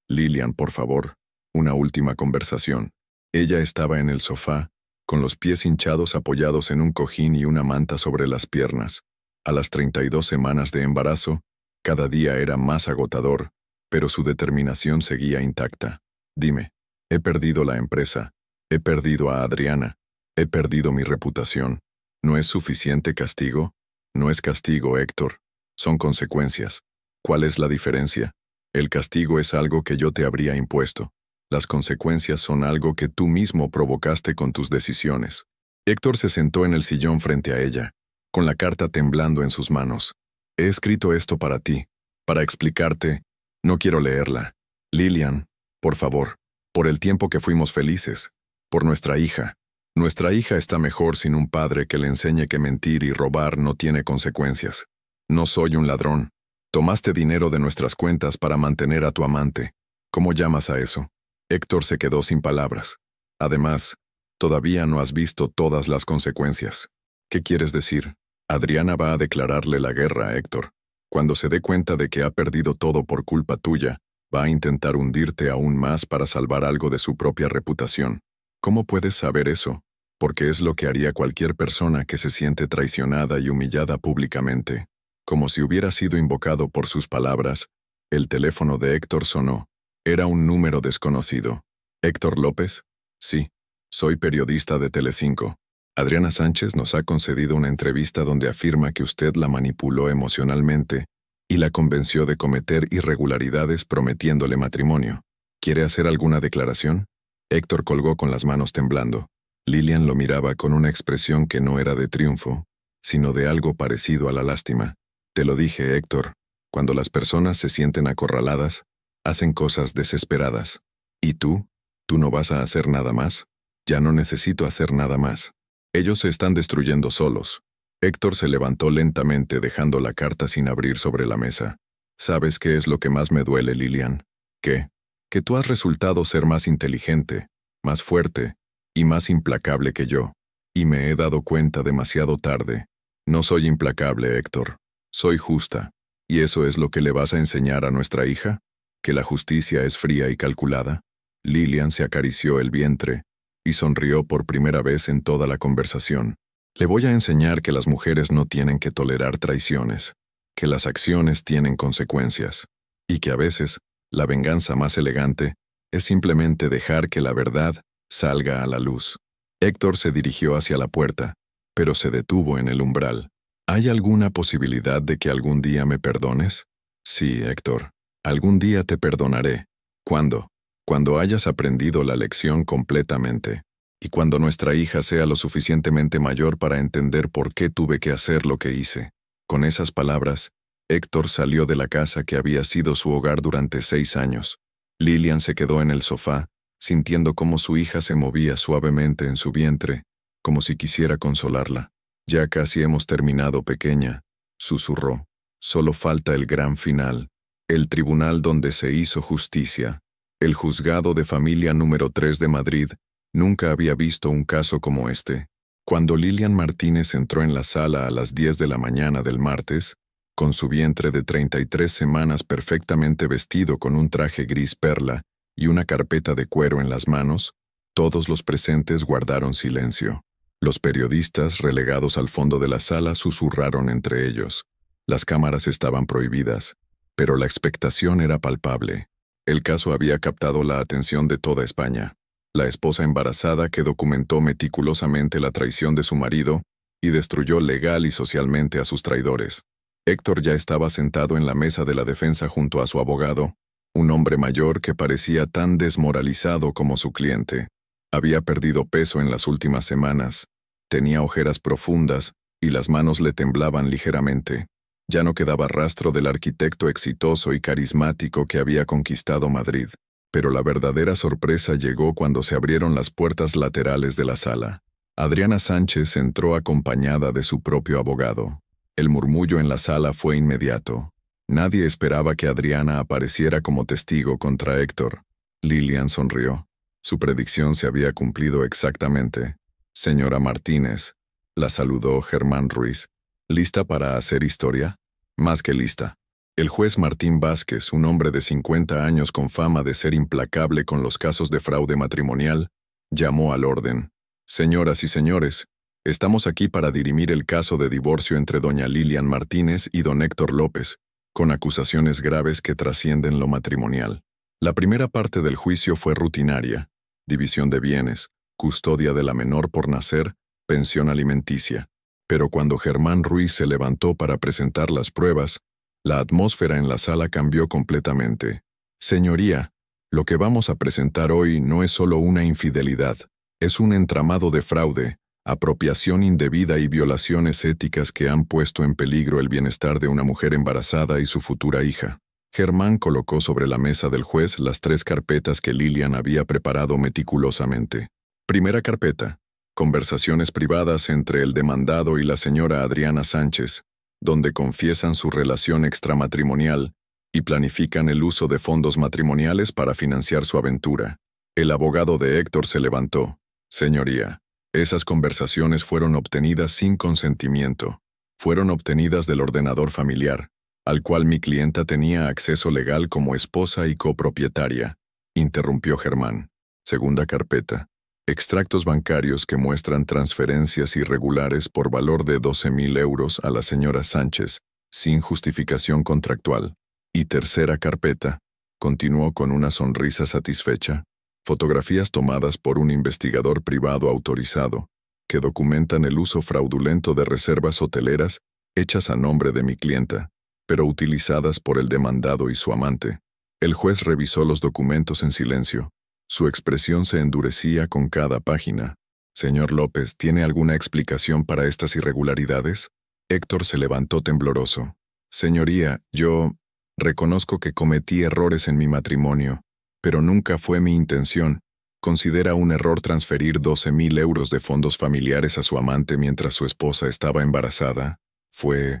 Lilian, por favor, una última conversación. Ella estaba en el sofá, con los pies hinchados apoyados en un cojín y una manta sobre las piernas. A las 32 semanas de embarazo, cada día era más agotador, pero su determinación seguía intacta. Dime, he perdido la empresa, he perdido a Adriana, he perdido mi reputación. ¿No es suficiente castigo? No es castigo, Héctor. Son consecuencias. ¿Cuál es la diferencia? El castigo es algo que yo te habría impuesto. Las consecuencias son algo que tú mismo provocaste con tus decisiones. Héctor se sentó en el sillón frente a ella, con la carta temblando en sus manos. He escrito esto para ti, para explicarte. No quiero leerla. Lilian, Por favor, por el tiempo que fuimos felices, por nuestra hija. Nuestra hija está mejor sin un padre que le enseñe que mentir y robar no tiene consecuencias. No soy un ladrón. Tomaste dinero de nuestras cuentas para mantener a tu amante. ¿Cómo llamas a eso? Héctor se quedó sin palabras. Además, todavía no has visto todas las consecuencias. ¿Qué quieres decir? Adriana va a declararle la guerra a Héctor. Cuando se dé cuenta de que ha perdido todo por culpa tuya, va a intentar hundirte aún más para salvar algo de su propia reputación. ¿Cómo puedes saber eso? Porque es lo que haría cualquier persona que se siente traicionada y humillada públicamente. Como si hubiera sido invocado por sus palabras, el teléfono de Héctor sonó. Era un número desconocido. ¿Héctor López? Sí, soy periodista de Telecinco. Adriana Sánchez nos ha concedido una entrevista donde afirma que usted la manipuló emocionalmente y la convenció de cometer irregularidades prometiéndole matrimonio. ¿Quiere hacer alguna declaración? Héctor colgó con las manos temblando. Lilian lo miraba con una expresión que no era de triunfo, sino de algo parecido a la lástima. Te lo dije, Héctor, cuando las personas se sienten acorraladas, hacen cosas desesperadas. ¿Y tú? ¿Tú no vas a hacer nada más? Ya no necesito hacer nada más. Ellos se están destruyendo solos. Héctor se levantó lentamente dejando la carta sin abrir sobre la mesa. ¿Sabes qué es lo que más me duele, Lilian? ¿Qué? Que tú has resultado ser más inteligente, más fuerte y más implacable que yo. Y me he dado cuenta demasiado tarde. No soy implacable, Héctor. Soy justa. ¿Y eso es lo que le vas a enseñar a nuestra hija? ¿Que la justicia es fría y calculada? Lilian se acarició el vientre y sonrió por primera vez en toda la conversación. Le voy a enseñar que las mujeres no tienen que tolerar traiciones, que las acciones tienen consecuencias, y que a veces la venganza más elegante es simplemente dejar que la verdad salga a la luz. Héctor se dirigió hacia la puerta, pero se detuvo en el umbral. ¿Hay alguna posibilidad de que algún día me perdones? Sí, Héctor. Algún día te perdonaré. ¿Cuándo? Cuando hayas aprendido la lección completamente. Y cuando nuestra hija sea lo suficientemente mayor para entender por qué tuve que hacer lo que hice. Con esas palabras, Héctor salió de la casa que había sido su hogar durante 6 años. Lilian se quedó en el sofá, sintiendo cómo su hija se movía suavemente en su vientre, como si quisiera consolarla. Ya casi hemos terminado, pequeña, susurró. Solo falta el gran final, el tribunal donde se hizo justicia. El juzgado de familia número 3 de Madrid nunca había visto un caso como este. Cuando Lilian Martínez entró en la sala a las 10 de la mañana del martes, con su vientre de 33 semanas perfectamente vestido con un traje gris perla y una carpeta de cuero en las manos, todos los presentes guardaron silencio. Los periodistas, relegados al fondo de la sala, susurraron entre ellos. Las cámaras estaban prohibidas, pero la expectación era palpable. El caso había captado la atención de toda España. La esposa embarazada que documentó meticulosamente la traición de su marido y destruyó legal y socialmente a sus traidores. Héctor ya estaba sentado en la mesa de la defensa junto a su abogado, un hombre mayor que parecía tan desmoralizado como su cliente. Había perdido peso en las últimas semanas, tenía ojeras profundas y las manos le temblaban ligeramente. Ya no quedaba rastro del arquitecto exitoso y carismático que había conquistado Madrid. Pero la verdadera sorpresa llegó cuando se abrieron las puertas laterales de la sala. Adriana Sánchez entró acompañada de su propio abogado. El murmullo en la sala fue inmediato. Nadie esperaba que Adriana apareciera como testigo contra Héctor. Lilian sonrió. Su predicción se había cumplido exactamente. Señora Martínez, la saludó Germán Ruiz. ¿Lista para hacer historia? Más que lista. El juez Martín Vázquez, un hombre de 50 años con fama de ser implacable con los casos de fraude matrimonial, llamó al orden. Señoras y señores, estamos aquí para dirimir el caso de divorcio entre doña Lilian Martínez y don Héctor López, con acusaciones graves que trascienden lo matrimonial. La primera parte del juicio fue rutinaria: división de bienes, custodia de la menor por nacer, pensión alimenticia. Pero cuando Germán Ruiz se levantó para presentar las pruebas, la atmósfera en la sala cambió completamente. Señoría, lo que vamos a presentar hoy no es solo una infidelidad, es un entramado de fraude, apropiación indebida y violaciones éticas que han puesto en peligro el bienestar de una mujer embarazada y su futura hija. Germán colocó sobre la mesa del juez las 3 carpetas que Lilian había preparado meticulosamente. Primera carpeta: conversaciones privadas entre el demandado y la señora Adriana Sánchez, donde confiesan su relación extramatrimonial y planifican el uso de fondos matrimoniales para financiar su aventura. El abogado de Héctor se levantó. Señoría, esas conversaciones fueron obtenidas sin consentimiento. Fueron obtenidas del ordenador familiar, al cual mi clienta tenía acceso legal como esposa y copropietaria, interrumpió Germán. Segunda carpeta: extractos bancarios que muestran transferencias irregulares por valor de 12,000 euros a la señora Sánchez, sin justificación contractual. Y tercera carpeta, continuó con una sonrisa satisfecha, fotografías tomadas por un investigador privado autorizado, que documentan el uso fraudulento de reservas hoteleras hechas a nombre de mi clienta, pero utilizadas por el demandado y su amante. El juez revisó los documentos en silencio. Su expresión se endurecía con cada página. Señor López, ¿tiene alguna explicación para estas irregularidades? Héctor se levantó tembloroso. Señoría, yo reconozco que cometí errores en mi matrimonio, pero nunca fue mi intención. ¿Considera un error transferir 12,000 euros de fondos familiares a su amante mientras su esposa estaba embarazada? Fue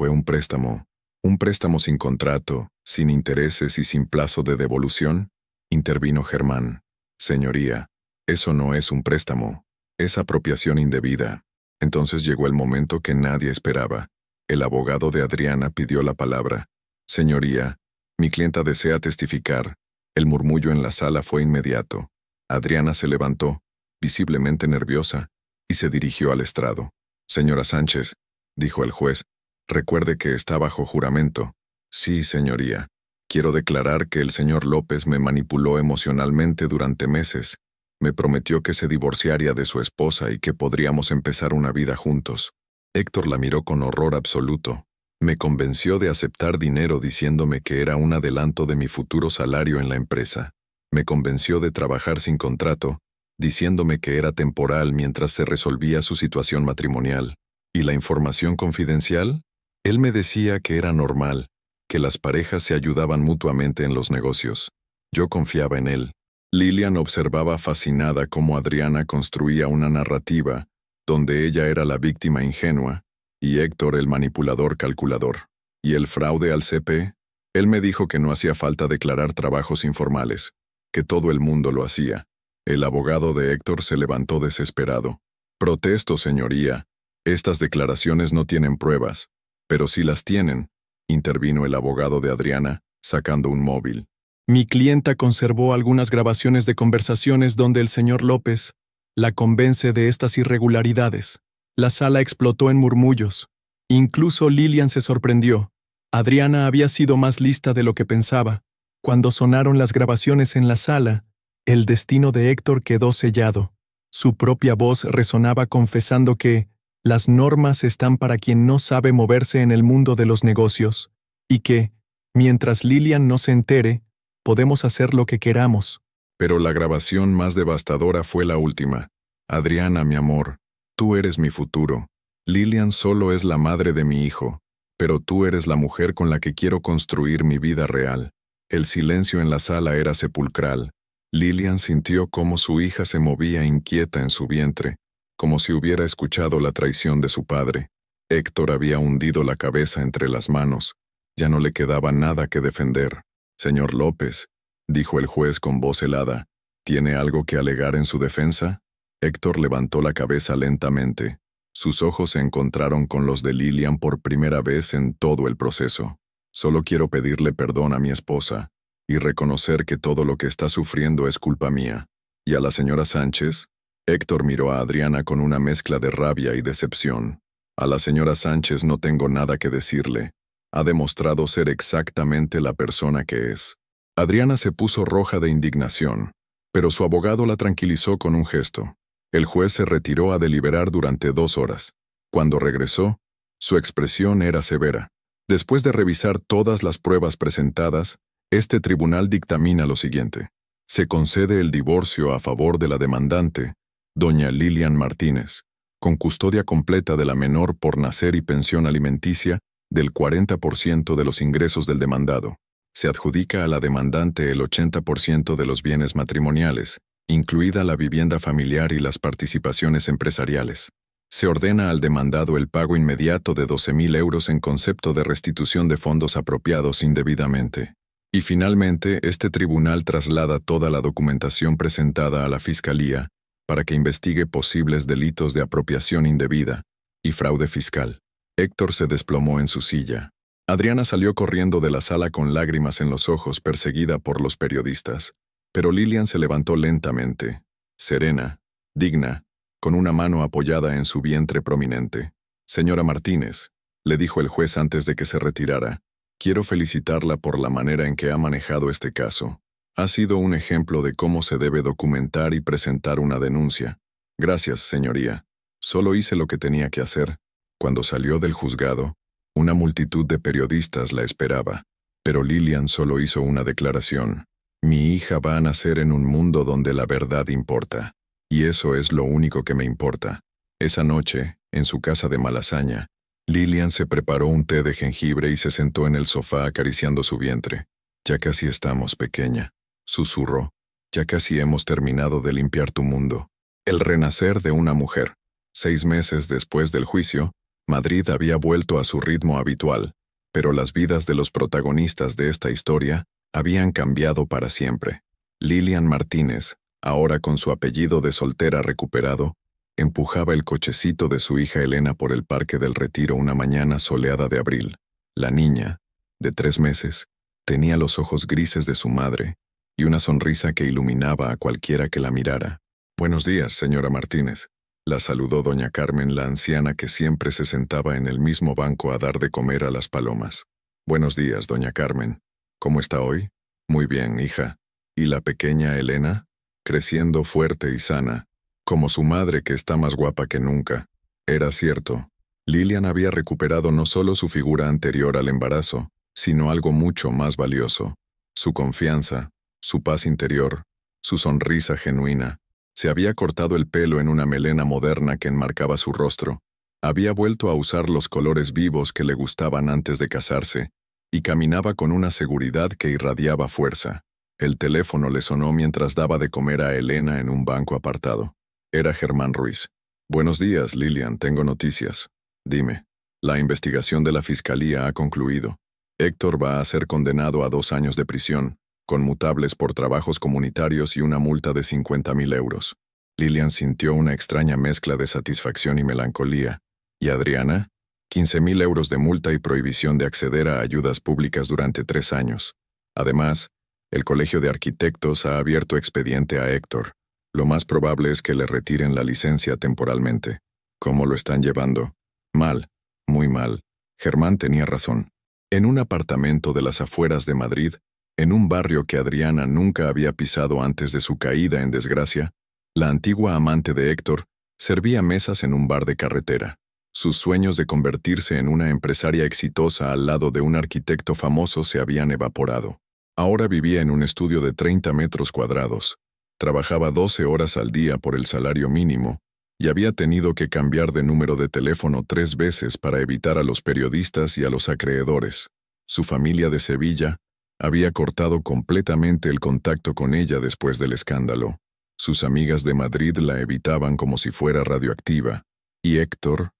un préstamo sin contrato, sin intereses y sin plazo de devolución, intervino Germán. Señoría, eso no es un préstamo, es apropiación indebida. Entonces llegó el momento que nadie esperaba. El abogado de Adriana pidió la palabra. Señoría, mi clienta desea testificar. El murmullo en la sala fue inmediato. Adriana se levantó, visiblemente nerviosa, y se dirigió al estrado. Señora Sánchez, dijo el juez, recuerde que está bajo juramento. Sí, señoría. Quiero declarar que el señor López me manipuló emocionalmente durante meses. Me prometió que se divorciaría de su esposa y que podríamos empezar una vida juntos. Héctor la miró con horror absoluto. Me convenció de aceptar dinero diciéndome que era un adelanto de mi futuro salario en la empresa. Me convenció de trabajar sin contrato, diciéndome que era temporal mientras se resolvía su situación matrimonial. ¿Y la información confidencial? Él me decía que era normal, que las parejas se ayudaban mutuamente en los negocios. Yo confiaba en él. Lilian observaba fascinada cómo Adriana construía una narrativa donde ella era la víctima ingenua y Héctor el manipulador calculador. ¿Y el fraude al CP? Él me dijo que no hacía falta declarar trabajos informales, que todo el mundo lo hacía. El abogado de Héctor se levantó desesperado. Protesto, señoría. Estas declaraciones no tienen pruebas, pero sí las tienen, intervino el abogado de Adriana, sacando un móvil. Mi clienta conservó algunas grabaciones de conversaciones donde el señor López la convence de estas irregularidades. La sala explotó en murmullos. Incluso Lilian se sorprendió. Adriana había sido más lista de lo que pensaba. Cuando sonaron las grabaciones en la sala, el destino de Héctor quedó sellado. Su propia voz resonaba confesando que las normas están para quien no sabe moverse en el mundo de los negocios, y que, mientras Lilian no se entere, podemos hacer lo que queramos. Pero la grabación más devastadora fue la última. Adriana, mi amor, tú eres mi futuro. Lilian solo es la madre de mi hijo, pero tú eres la mujer con la que quiero construir mi vida real. El silencio en la sala era sepulcral. Lilian sintió cómo su hija se movía inquieta en su vientre, como si hubiera escuchado la traición de su padre. Héctor había hundido la cabeza entre las manos. Ya no le quedaba nada que defender. Señor López, dijo el juez con voz helada, ¿tiene algo que alegar en su defensa? Héctor levantó la cabeza lentamente. Sus ojos se encontraron con los de Lilian por primera vez en todo el proceso. Solo quiero pedirle perdón a mi esposa y reconocer que todo lo que está sufriendo es culpa mía. ¿Y a la señora Sánchez? Héctor miró a Adriana con una mezcla de rabia y decepción. A la señora Sánchez no tengo nada que decirle. Ha demostrado ser exactamente la persona que es. Adriana se puso roja de indignación, pero su abogado la tranquilizó con un gesto. El juez se retiró a deliberar durante 2 horas. Cuando regresó, su expresión era severa. Después de revisar todas las pruebas presentadas, este tribunal dictamina lo siguiente. Se concede el divorcio a favor de la demandante, doña Lilian Martínez, con custodia completa de la menor por nacer y pensión alimenticia del 40% de los ingresos del demandado. Se adjudica a la demandante el 80% de los bienes matrimoniales, incluida la vivienda familiar y las participaciones empresariales. Se ordena al demandado el pago inmediato de 12.000 euros en concepto de restitución de fondos apropiados indebidamente. Y finalmente, este tribunal traslada toda la documentación presentada a la Fiscalía para que investigue posibles delitos de apropiación indebida y fraude fiscal. Héctor se desplomó en su silla. Adriana salió corriendo de la sala con lágrimas en los ojos, perseguida por los periodistas. Pero Lilian se levantó lentamente, serena, digna, con una mano apoyada en su vientre prominente. «Señora Martínez», le dijo el juez antes de que se retirara, «quiero felicitarla por la manera en que ha manejado este caso. Ha sido un ejemplo de cómo se debe documentar y presentar una denuncia. Gracias, señoría. Solo hice lo que tenía que hacer». Cuando salió del juzgado, una multitud de periodistas la esperaba, pero Lilian solo hizo una declaración. «Mi hija va a nacer en un mundo donde la verdad importa. Y eso es lo único que me importa». Esa noche, en su casa de Malasaña, Lilian se preparó un té de jengibre y se sentó en el sofá acariciando su vientre. «Ya casi estamos, pequeña», susurró. «Ya casi hemos terminado de limpiar tu mundo». El renacer de una mujer. 6 meses después del juicio, Madrid había vuelto a su ritmo habitual, pero las vidas de los protagonistas de esta historia habían cambiado para siempre. Lilian Martínez, ahora con su apellido de soltera recuperado, empujaba el cochecito de su hija Elena por el Parque del Retiro una mañana soleada de abril. La niña, de 3 meses, tenía los ojos grises de su madre y una sonrisa que iluminaba a cualquiera que la mirara. «Buenos días, señora Martínez», la saludó doña Carmen, la anciana que siempre se sentaba en el mismo banco a dar de comer a las palomas. «Buenos días, doña Carmen. ¿Cómo está hoy?» «Muy bien, hija. ¿Y la pequeña Elena?» «Creciendo fuerte y sana, como su madre, que está más guapa que nunca». Era cierto. Lilian había recuperado no solo su figura anterior al embarazo, sino algo mucho más valioso: su confianza, su paz interior, su sonrisa genuina. Se había cortado el pelo en una melena moderna que enmarcaba su rostro. Había vuelto a usar los colores vivos que le gustaban antes de casarse, y caminaba con una seguridad que irradiaba fuerza. El teléfono le sonó mientras daba de comer a Elena en un banco apartado. Era Germán Ruiz. «Buenos días, Lilian, tengo noticias». «Dime». «La investigación de la Fiscalía ha concluido. Héctor va a ser condenado a 2 años de prisión, conmutables por trabajos comunitarios y una multa de 50.000 euros». Lilian sintió una extraña mezcla de satisfacción y melancolía. ¿Y Adriana? 15.000 euros de multa y prohibición de acceder a ayudas públicas durante 3 años. Además, el Colegio de Arquitectos ha abierto expediente a Héctor. Lo más probable es que le retiren la licencia temporalmente. ¿Cómo lo están llevando? Mal, muy mal. Germán tenía razón. En un apartamento de las afueras de Madrid, en un barrio que Adriana nunca había pisado antes de su caída en desgracia, la antigua amante de Héctor servía mesas en un bar de carretera. Sus sueños de convertirse en una empresaria exitosa al lado de un arquitecto famoso se habían evaporado. Ahora vivía en un estudio de 30 metros cuadrados. Trabajaba 12 horas al día por el salario mínimo y había tenido que cambiar de número de teléfono 3 veces para evitar a los periodistas y a los acreedores. Su familia de Sevilla había cortado completamente el contacto con ella después del escándalo. Sus amigas de Madrid la evitaban como si fuera radioactiva. Y Héctor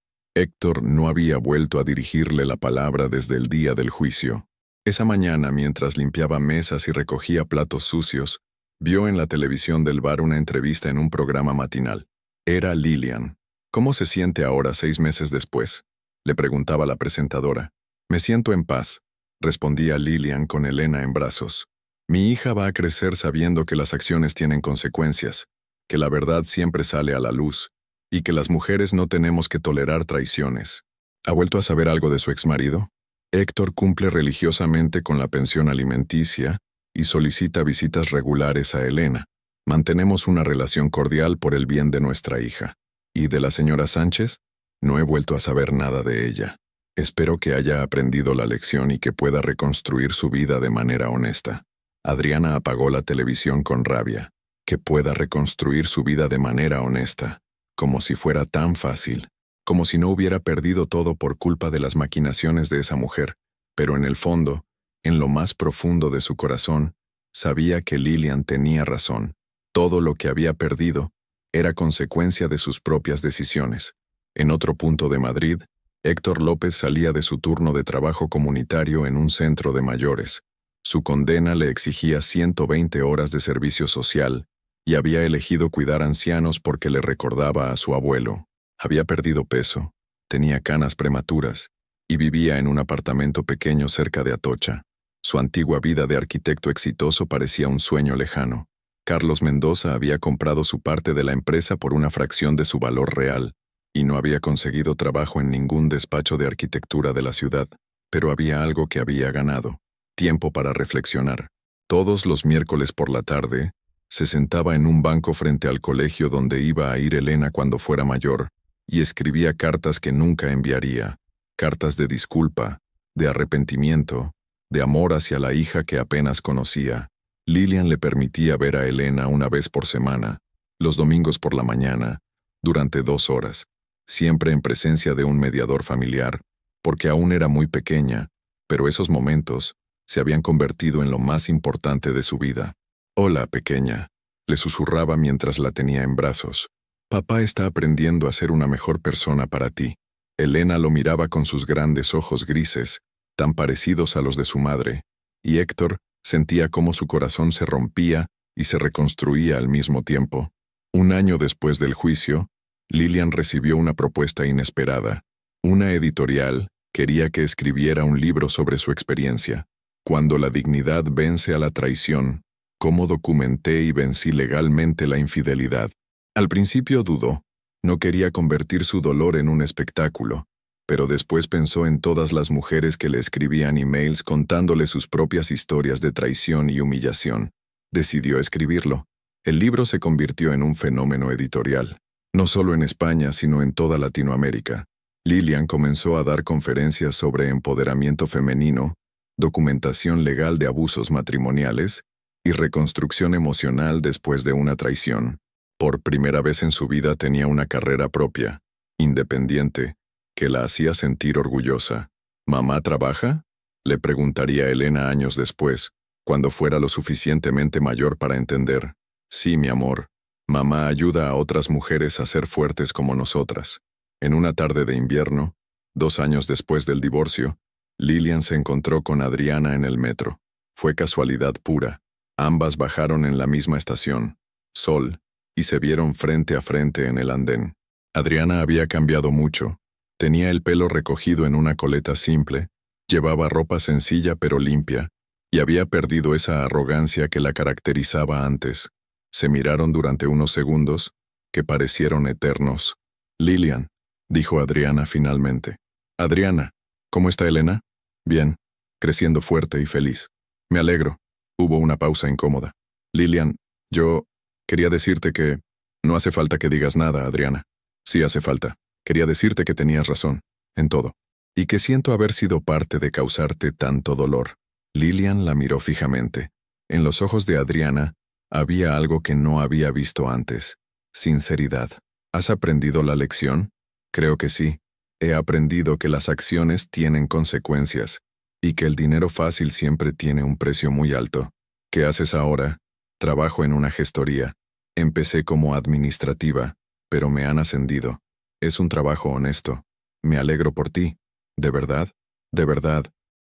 no había vuelto a dirigirle la palabra desde el día del juicio. Esa mañana, mientras limpiaba mesas y recogía platos sucios, vio en la televisión del bar una entrevista en un programa matinal. Era Lilian. «¿Cómo se siente ahora 6 meses después?», le preguntaba la presentadora. «Me siento en paz», respondía Lilian con Elena en brazos. «Mi hija va a crecer sabiendo que las acciones tienen consecuencias, que la verdad siempre sale a la luz, y que las mujeres no tenemos que tolerar traiciones». ¿Ha vuelto a saber algo de su exmarido? Héctor cumple religiosamente con la pensión alimenticia y solicita visitas regulares a Elena. Mantenemos una relación cordial por el bien de nuestra hija. ¿Y de la señora Sánchez? No he vuelto a saber nada de ella. Espero que haya aprendido la lección y que pueda reconstruir su vida de manera honesta. Adriana apagó la televisión con rabia. Que pueda reconstruir su vida de manera honesta. Como si fuera tan fácil. Como si no hubiera perdido todo por culpa de las maquinaciones de esa mujer. Pero en el fondo, En lo más profundo de su corazón, sabía que Lilian tenía razón. Todo lo que había perdido era consecuencia de sus propias decisiones. En otro punto de Madrid, Héctor López salía de su turno de trabajo comunitario en un centro de mayores. Su condena le exigía 120 horas de servicio social, y había elegido cuidar ancianos porque le recordaba a su abuelo. Había perdido peso, tenía canas prematuras, y vivía en un apartamento pequeño cerca de Atocha. Su antigua vida de arquitecto exitoso parecía un sueño lejano. Carlos Mendoza había comprado su parte de la empresa por una fracción de su valor real, y no había conseguido trabajo en ningún despacho de arquitectura de la ciudad, pero había algo que había ganado: tiempo para reflexionar. Todos los miércoles por la tarde, se sentaba en un banco frente al colegio donde iba a ir Elena cuando fuera mayor, y escribía cartas que nunca enviaría, cartas de disculpa, de arrepentimiento, de amor hacia la hija que apenas conocía. Lilian le permitía ver a Elena una vez por semana, los domingos por la mañana, durante 2 horas, siempre en presencia de un mediador familiar, porque aún era muy pequeña, pero esos momentos se habían convertido en lo más importante de su vida. «Hola, pequeña», le susurraba mientras la tenía en brazos. «Papá está aprendiendo a ser una mejor persona para ti». Elena lo miraba con sus grandes ojos grises, tan parecidos a los de su madre, y Héctor sentía cómo su corazón se rompía y se reconstruía al mismo tiempo. Un año después del juicio, Lilian recibió una propuesta inesperada. Una editorial quería que escribiera un libro sobre su experiencia. Cuando la dignidad vence a la traición, cómo documenté y vencí legalmente la infidelidad. Al principio dudó, no quería convertir su dolor en un espectáculo, pero después pensó en todas las mujeres que le escribían emails contándole sus propias historias de traición y humillación. Decidió escribirlo. El libro se convirtió en un fenómeno editorial, no solo en España, sino en toda Latinoamérica. Lilian comenzó a dar conferencias sobre empoderamiento femenino, documentación legal de abusos matrimoniales y reconstrucción emocional después de una traición. Por primera vez en su vida tenía una carrera propia, independiente, que la hacía sentir orgullosa. «¿Mamá trabaja?», le preguntaría Elena años después, cuando fuera lo suficientemente mayor para entender. «Sí, mi amor. Mamá ayuda a otras mujeres a ser fuertes como nosotras». En una tarde de invierno, 2 años después del divorcio, Lilian se encontró con Adriana en el metro. Fue casualidad pura. Ambas bajaron en la misma estación, Sol, y se vieron frente a frente en el andén. Adriana había cambiado mucho. Tenía el pelo recogido en una coleta simple, llevaba ropa sencilla pero limpia, y había perdido esa arrogancia que la caracterizaba antes. Se miraron durante unos segundos, que parecieron eternos. «Lilian», dijo Adriana finalmente. «Adriana, ¿cómo está Elena?» «Bien, creciendo fuerte y feliz». «Me alegro». Hubo una pausa incómoda. «Lilian, yo quería decirte que no hace falta que digas nada, Adriana». «Sí hace falta. Quería decirte que tenías razón, en todo, y que siento haber sido parte de causarte tanto dolor». Lilian la miró fijamente. En los ojos de Adriana había algo que no había visto antes: sinceridad. «¿Has aprendido la lección?» «Creo que sí. He aprendido que las acciones tienen consecuencias, y que el dinero fácil siempre tiene un precio muy alto». «¿Qué haces ahora?» «Trabajo en una gestoría. Empecé como administrativa, pero me han ascendido. Es un trabajo honesto. Me alegro por ti. ¿De verdad? De verdad.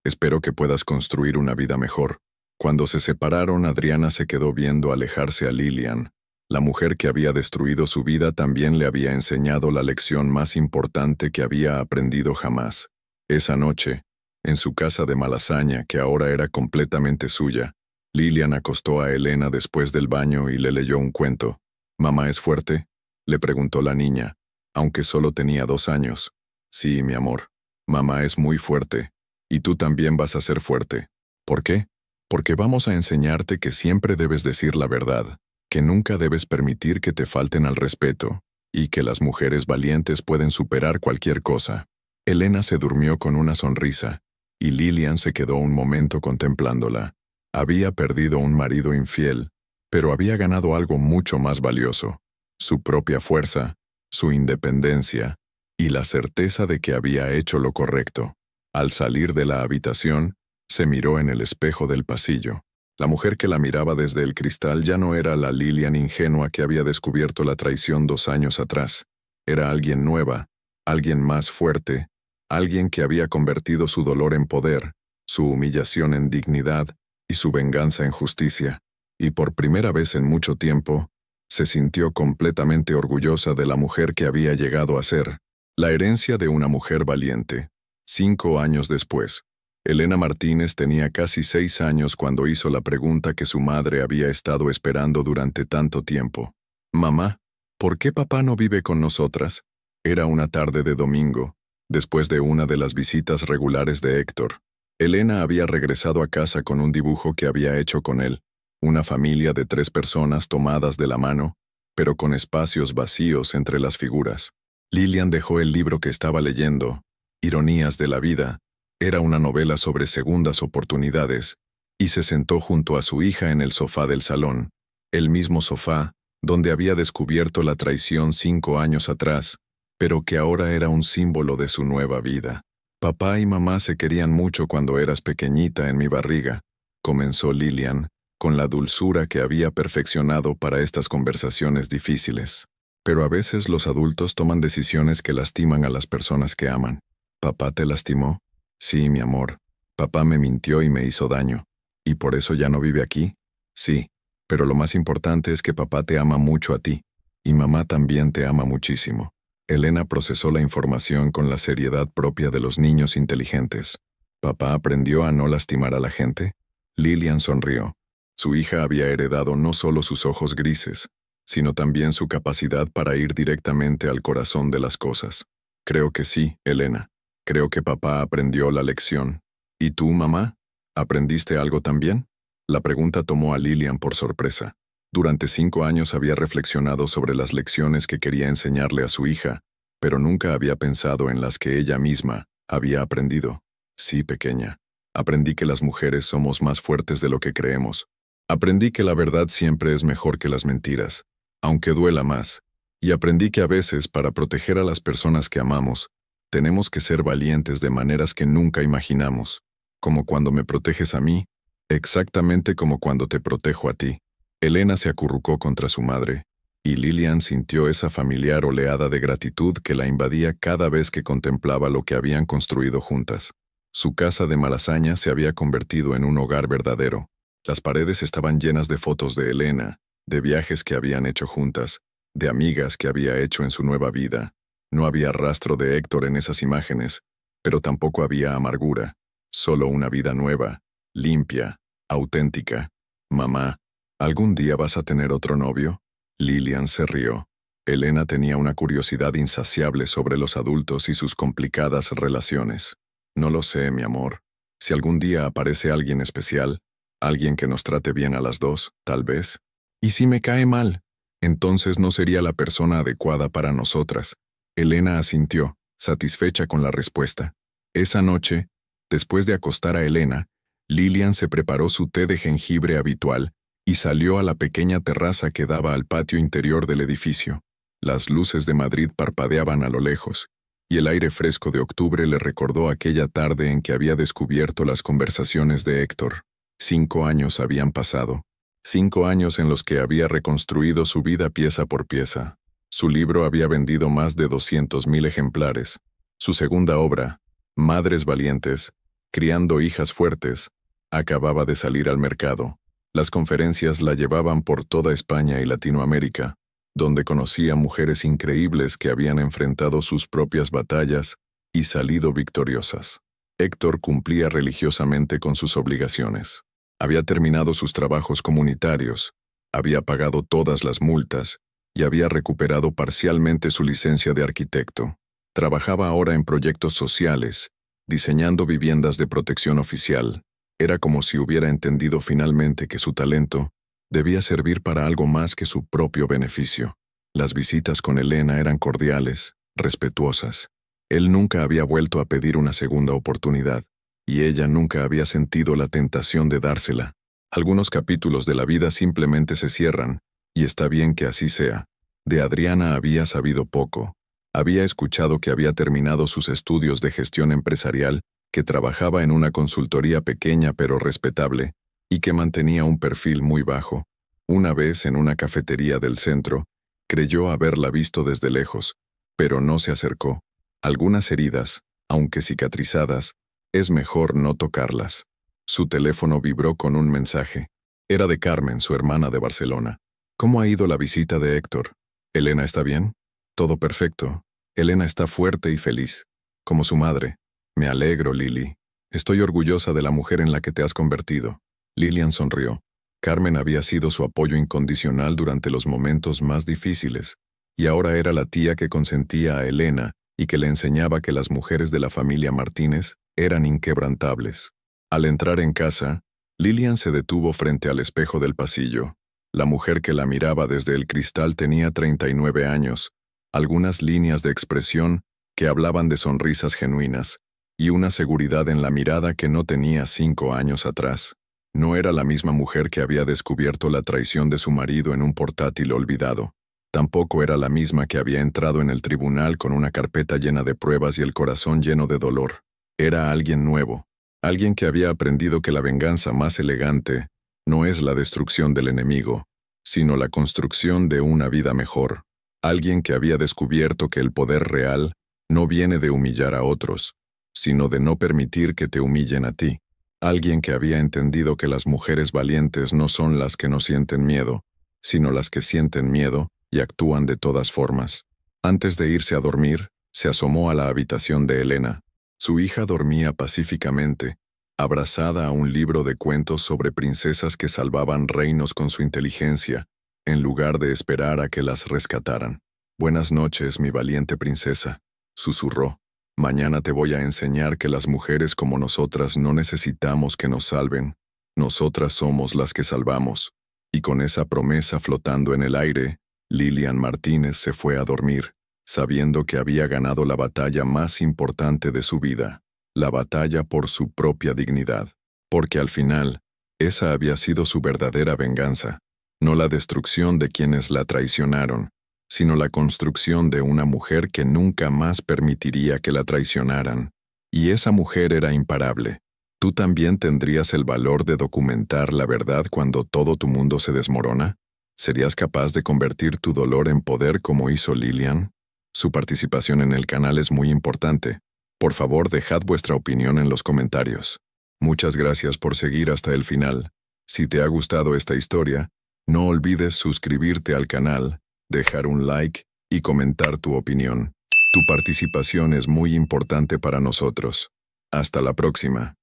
Espero que puedas construir una vida mejor». Cuando se separaron, Adriana se quedó viendo alejarse a Lilian. La mujer que había destruido su vida también le había enseñado la lección más importante que había aprendido jamás. Esa noche, en su casa de Malasaña, que ahora era completamente suya, Lilian acostó a Elena después del baño y le leyó un cuento. «¿Mamá es fuerte?», le preguntó la niña, aunque solo tenía 2 años. «Sí, mi amor. Mamá es muy fuerte. Y tú también vas a ser fuerte». «¿Por qué?». «Porque vamos a enseñarte que siempre debes decir la verdad, que nunca debes permitir que te falten al respeto, y que las mujeres valientes pueden superar cualquier cosa». Elena se durmió con una sonrisa, y Lilian se quedó un momento contemplándola. Había perdido un marido infiel, pero había ganado algo mucho más valioso: su propia fuerza, su independencia, y la certeza de que había hecho lo correcto. Al salir de la habitación, Se miró en el espejo del pasillo. La mujer que la miraba desde el cristal ya no era la Lilian ingenua que había descubierto la traición 2 años atrás. Era alguien nueva, alguien más fuerte, alguien que había convertido su dolor en poder, su humillación en dignidad y su venganza en justicia. Y por primera vez en mucho tiempo, se sintió completamente orgullosa de la mujer que había llegado a ser. La herencia de una mujer valiente. 5 años después. Elena Martínez tenía casi 6 años cuando hizo la pregunta que su madre había estado esperando durante tanto tiempo. «Mamá, ¿por qué papá no vive con nosotras?» Era una tarde de domingo, después de una de las visitas regulares de Héctor. Elena había regresado a casa con un dibujo que había hecho con él. Una familia de 3 personas tomadas de la mano, pero con espacios vacíos entre las figuras. Lilian dejó el libro que estaba leyendo, Ironías de la vida. Era una novela sobre segundas oportunidades, y se sentó junto a su hija en el sofá del salón, el mismo sofá donde había descubierto la traición 5 años atrás, pero que ahora era un símbolo de su nueva vida. «Papá y mamá se querían mucho cuando eras pequeñita en mi barriga», comenzó Lilian, con la dulzura que había perfeccionado para estas conversaciones difíciles. «Pero a veces los adultos toman decisiones que lastiman a las personas que aman. ¿Papá te lastimó?» «Sí, mi amor. Papá me mintió y me hizo daño. ¿Y por eso ya no vive aquí?» «Sí, pero lo más importante es que papá te ama mucho a ti. Y mamá también te ama muchísimo». Elena procesó la información con la seriedad propia de los niños inteligentes. ¿Papá aprendió a no lastimar a la gente? Lilian sonrió. Su hija había heredado no solo sus ojos grises, sino también su capacidad para ir directamente al corazón de las cosas. «Creo que sí, Elena. Creo que papá aprendió la lección. ¿Y tú, mamá? ¿Aprendiste algo también?» La pregunta tomó a Lilian por sorpresa. Durante 5 años había reflexionado sobre las lecciones que quería enseñarle a su hija, pero nunca había pensado en las que ella misma había aprendido. «Sí, pequeña. Aprendí que las mujeres somos más fuertes de lo que creemos. Aprendí que la verdad siempre es mejor que las mentiras, aunque duela más. Y aprendí que a veces, para proteger a las personas que amamos, tenemos que ser valientes de maneras que nunca imaginamos, como cuando me proteges a mí, exactamente como cuando te protejo a ti». Elena se acurrucó contra su madre, y Lilian sintió esa familiar oleada de gratitud que la invadía cada vez que contemplaba lo que habían construido juntas. Su casa de Malasaña se había convertido en un hogar verdadero. Las paredes estaban llenas de fotos de Elena, de viajes que habían hecho juntas, de amigas que había hecho en su nueva vida. No había rastro de Héctor en esas imágenes, pero tampoco había amargura, solo una vida nueva, limpia, auténtica. «Mamá, ¿algún día vas a tener otro novio?» Lilian se rió. Elena tenía una curiosidad insaciable sobre los adultos y sus complicadas relaciones. «No lo sé, mi amor. Si algún día aparece alguien especial, alguien que nos trate bien a las dos, tal vez. ¿Y si me cae mal? Entonces no sería la persona adecuada para nosotras». Elena asintió, satisfecha con la respuesta. Esa noche, después de acostar a Elena, Lilian se preparó su té de jengibre habitual y salió a la pequeña terraza que daba al patio interior del edificio. Las luces de Madrid parpadeaban a lo lejos, y el aire fresco de octubre le recordó aquella tarde en que había descubierto las conversaciones de Héctor. 5 años habían pasado. 5 años en los que había reconstruido su vida pieza por pieza. Su libro había vendido más de 200.000 ejemplares. Su segunda obra, Madres Valientes, Criando Hijas Fuertes, acababa de salir al mercado. Las conferencias la llevaban por toda España y Latinoamérica, donde conocía mujeres increíbles que habían enfrentado sus propias batallas y salido victoriosas. Héctor cumplía religiosamente con sus obligaciones. Había terminado sus trabajos comunitarios, había pagado todas las multas y había recuperado parcialmente su licencia de arquitecto. Trabajaba ahora en proyectos sociales, diseñando viviendas de protección oficial. Era como si hubiera entendido finalmente que su talento debía servir para algo más que su propio beneficio. Las visitas con Elena eran cordiales, respetuosas. Él nunca había vuelto a pedir una segunda oportunidad, y ella nunca había sentido la tentación de dársela. Algunos capítulos de la vida simplemente se cierran, y está bien que así sea. De Adriana había sabido poco. Había escuchado que había terminado sus estudios de gestión empresarial que trabajaba en una consultoría pequeña pero respetable y que mantenía un perfil muy bajo. Una vez en una cafetería del centro, creyó haberla visto desde lejos, pero no se acercó. Algunas heridas, aunque cicatrizadas, es mejor no tocarlas. Su teléfono vibró con un mensaje. Era de Carmen, su hermana de Barcelona. ¿Cómo ha ido la visita de Héctor? ¿Elena está bien? Todo perfecto. Elena está fuerte y feliz. Como su madre. Me alegro, Lily. Estoy orgullosa de la mujer en la que te has convertido. Lilian sonrió. Carmen había sido su apoyo incondicional durante los momentos más difíciles, y ahora era la tía que consentía a Elena y que le enseñaba que las mujeres de la familia Martínez eran inquebrantables. Al entrar en casa, Lilian se detuvo frente al espejo del pasillo. La mujer que la miraba desde el cristal tenía 39 años, algunas líneas de expresión que hablaban de sonrisas genuinas, y una seguridad en la mirada que no tenía 5 años atrás. No era la misma mujer que había descubierto la traición de su marido en un portátil olvidado. Tampoco era la misma que había entrado en el tribunal con una carpeta llena de pruebas y el corazón lleno de dolor. Era alguien nuevo, alguien que había aprendido que la venganza más elegante no es la destrucción del enemigo, sino la construcción de una vida mejor. Alguien que había descubierto que el poder real no viene de humillar a otros, sino de no permitir que te humillen a ti. Alguien que había entendido que las mujeres valientes no son las que no sienten miedo, sino las que sienten miedo y actúan de todas formas. Antes de irse a dormir, se asomó a la habitación de Elena. Su hija dormía pacíficamente, abrazada a un libro de cuentos sobre princesas que salvaban reinos con su inteligencia, en lugar de esperar a que las rescataran. «Buenas noches, mi valiente princesa», susurró. «Mañana te voy a enseñar que las mujeres como nosotras no necesitamos que nos salven. Nosotras somos las que salvamos». Y con esa promesa flotando en el aire, Lilian Martínez se fue a dormir, sabiendo que había ganado la batalla más importante de su vida, la batalla por su propia dignidad. Porque al final, esa había sido su verdadera venganza, no la destrucción de quienes la traicionaron, sino la construcción de una mujer que nunca más permitiría que la traicionaran. Y esa mujer era imparable. ¿Tú también tendrías el valor de documentar la verdad cuando todo tu mundo se desmorona? ¿Serías capaz de convertir tu dolor en poder como hizo Lilian? Su participación en el canal es muy importante. Por favor, dejad vuestra opinión en los comentarios. Muchas gracias por seguir hasta el final. Si te ha gustado esta historia, no olvides suscribirte al canal, dejar un like y comentar tu opinión. Tu participación es muy importante para nosotros. Hasta la próxima.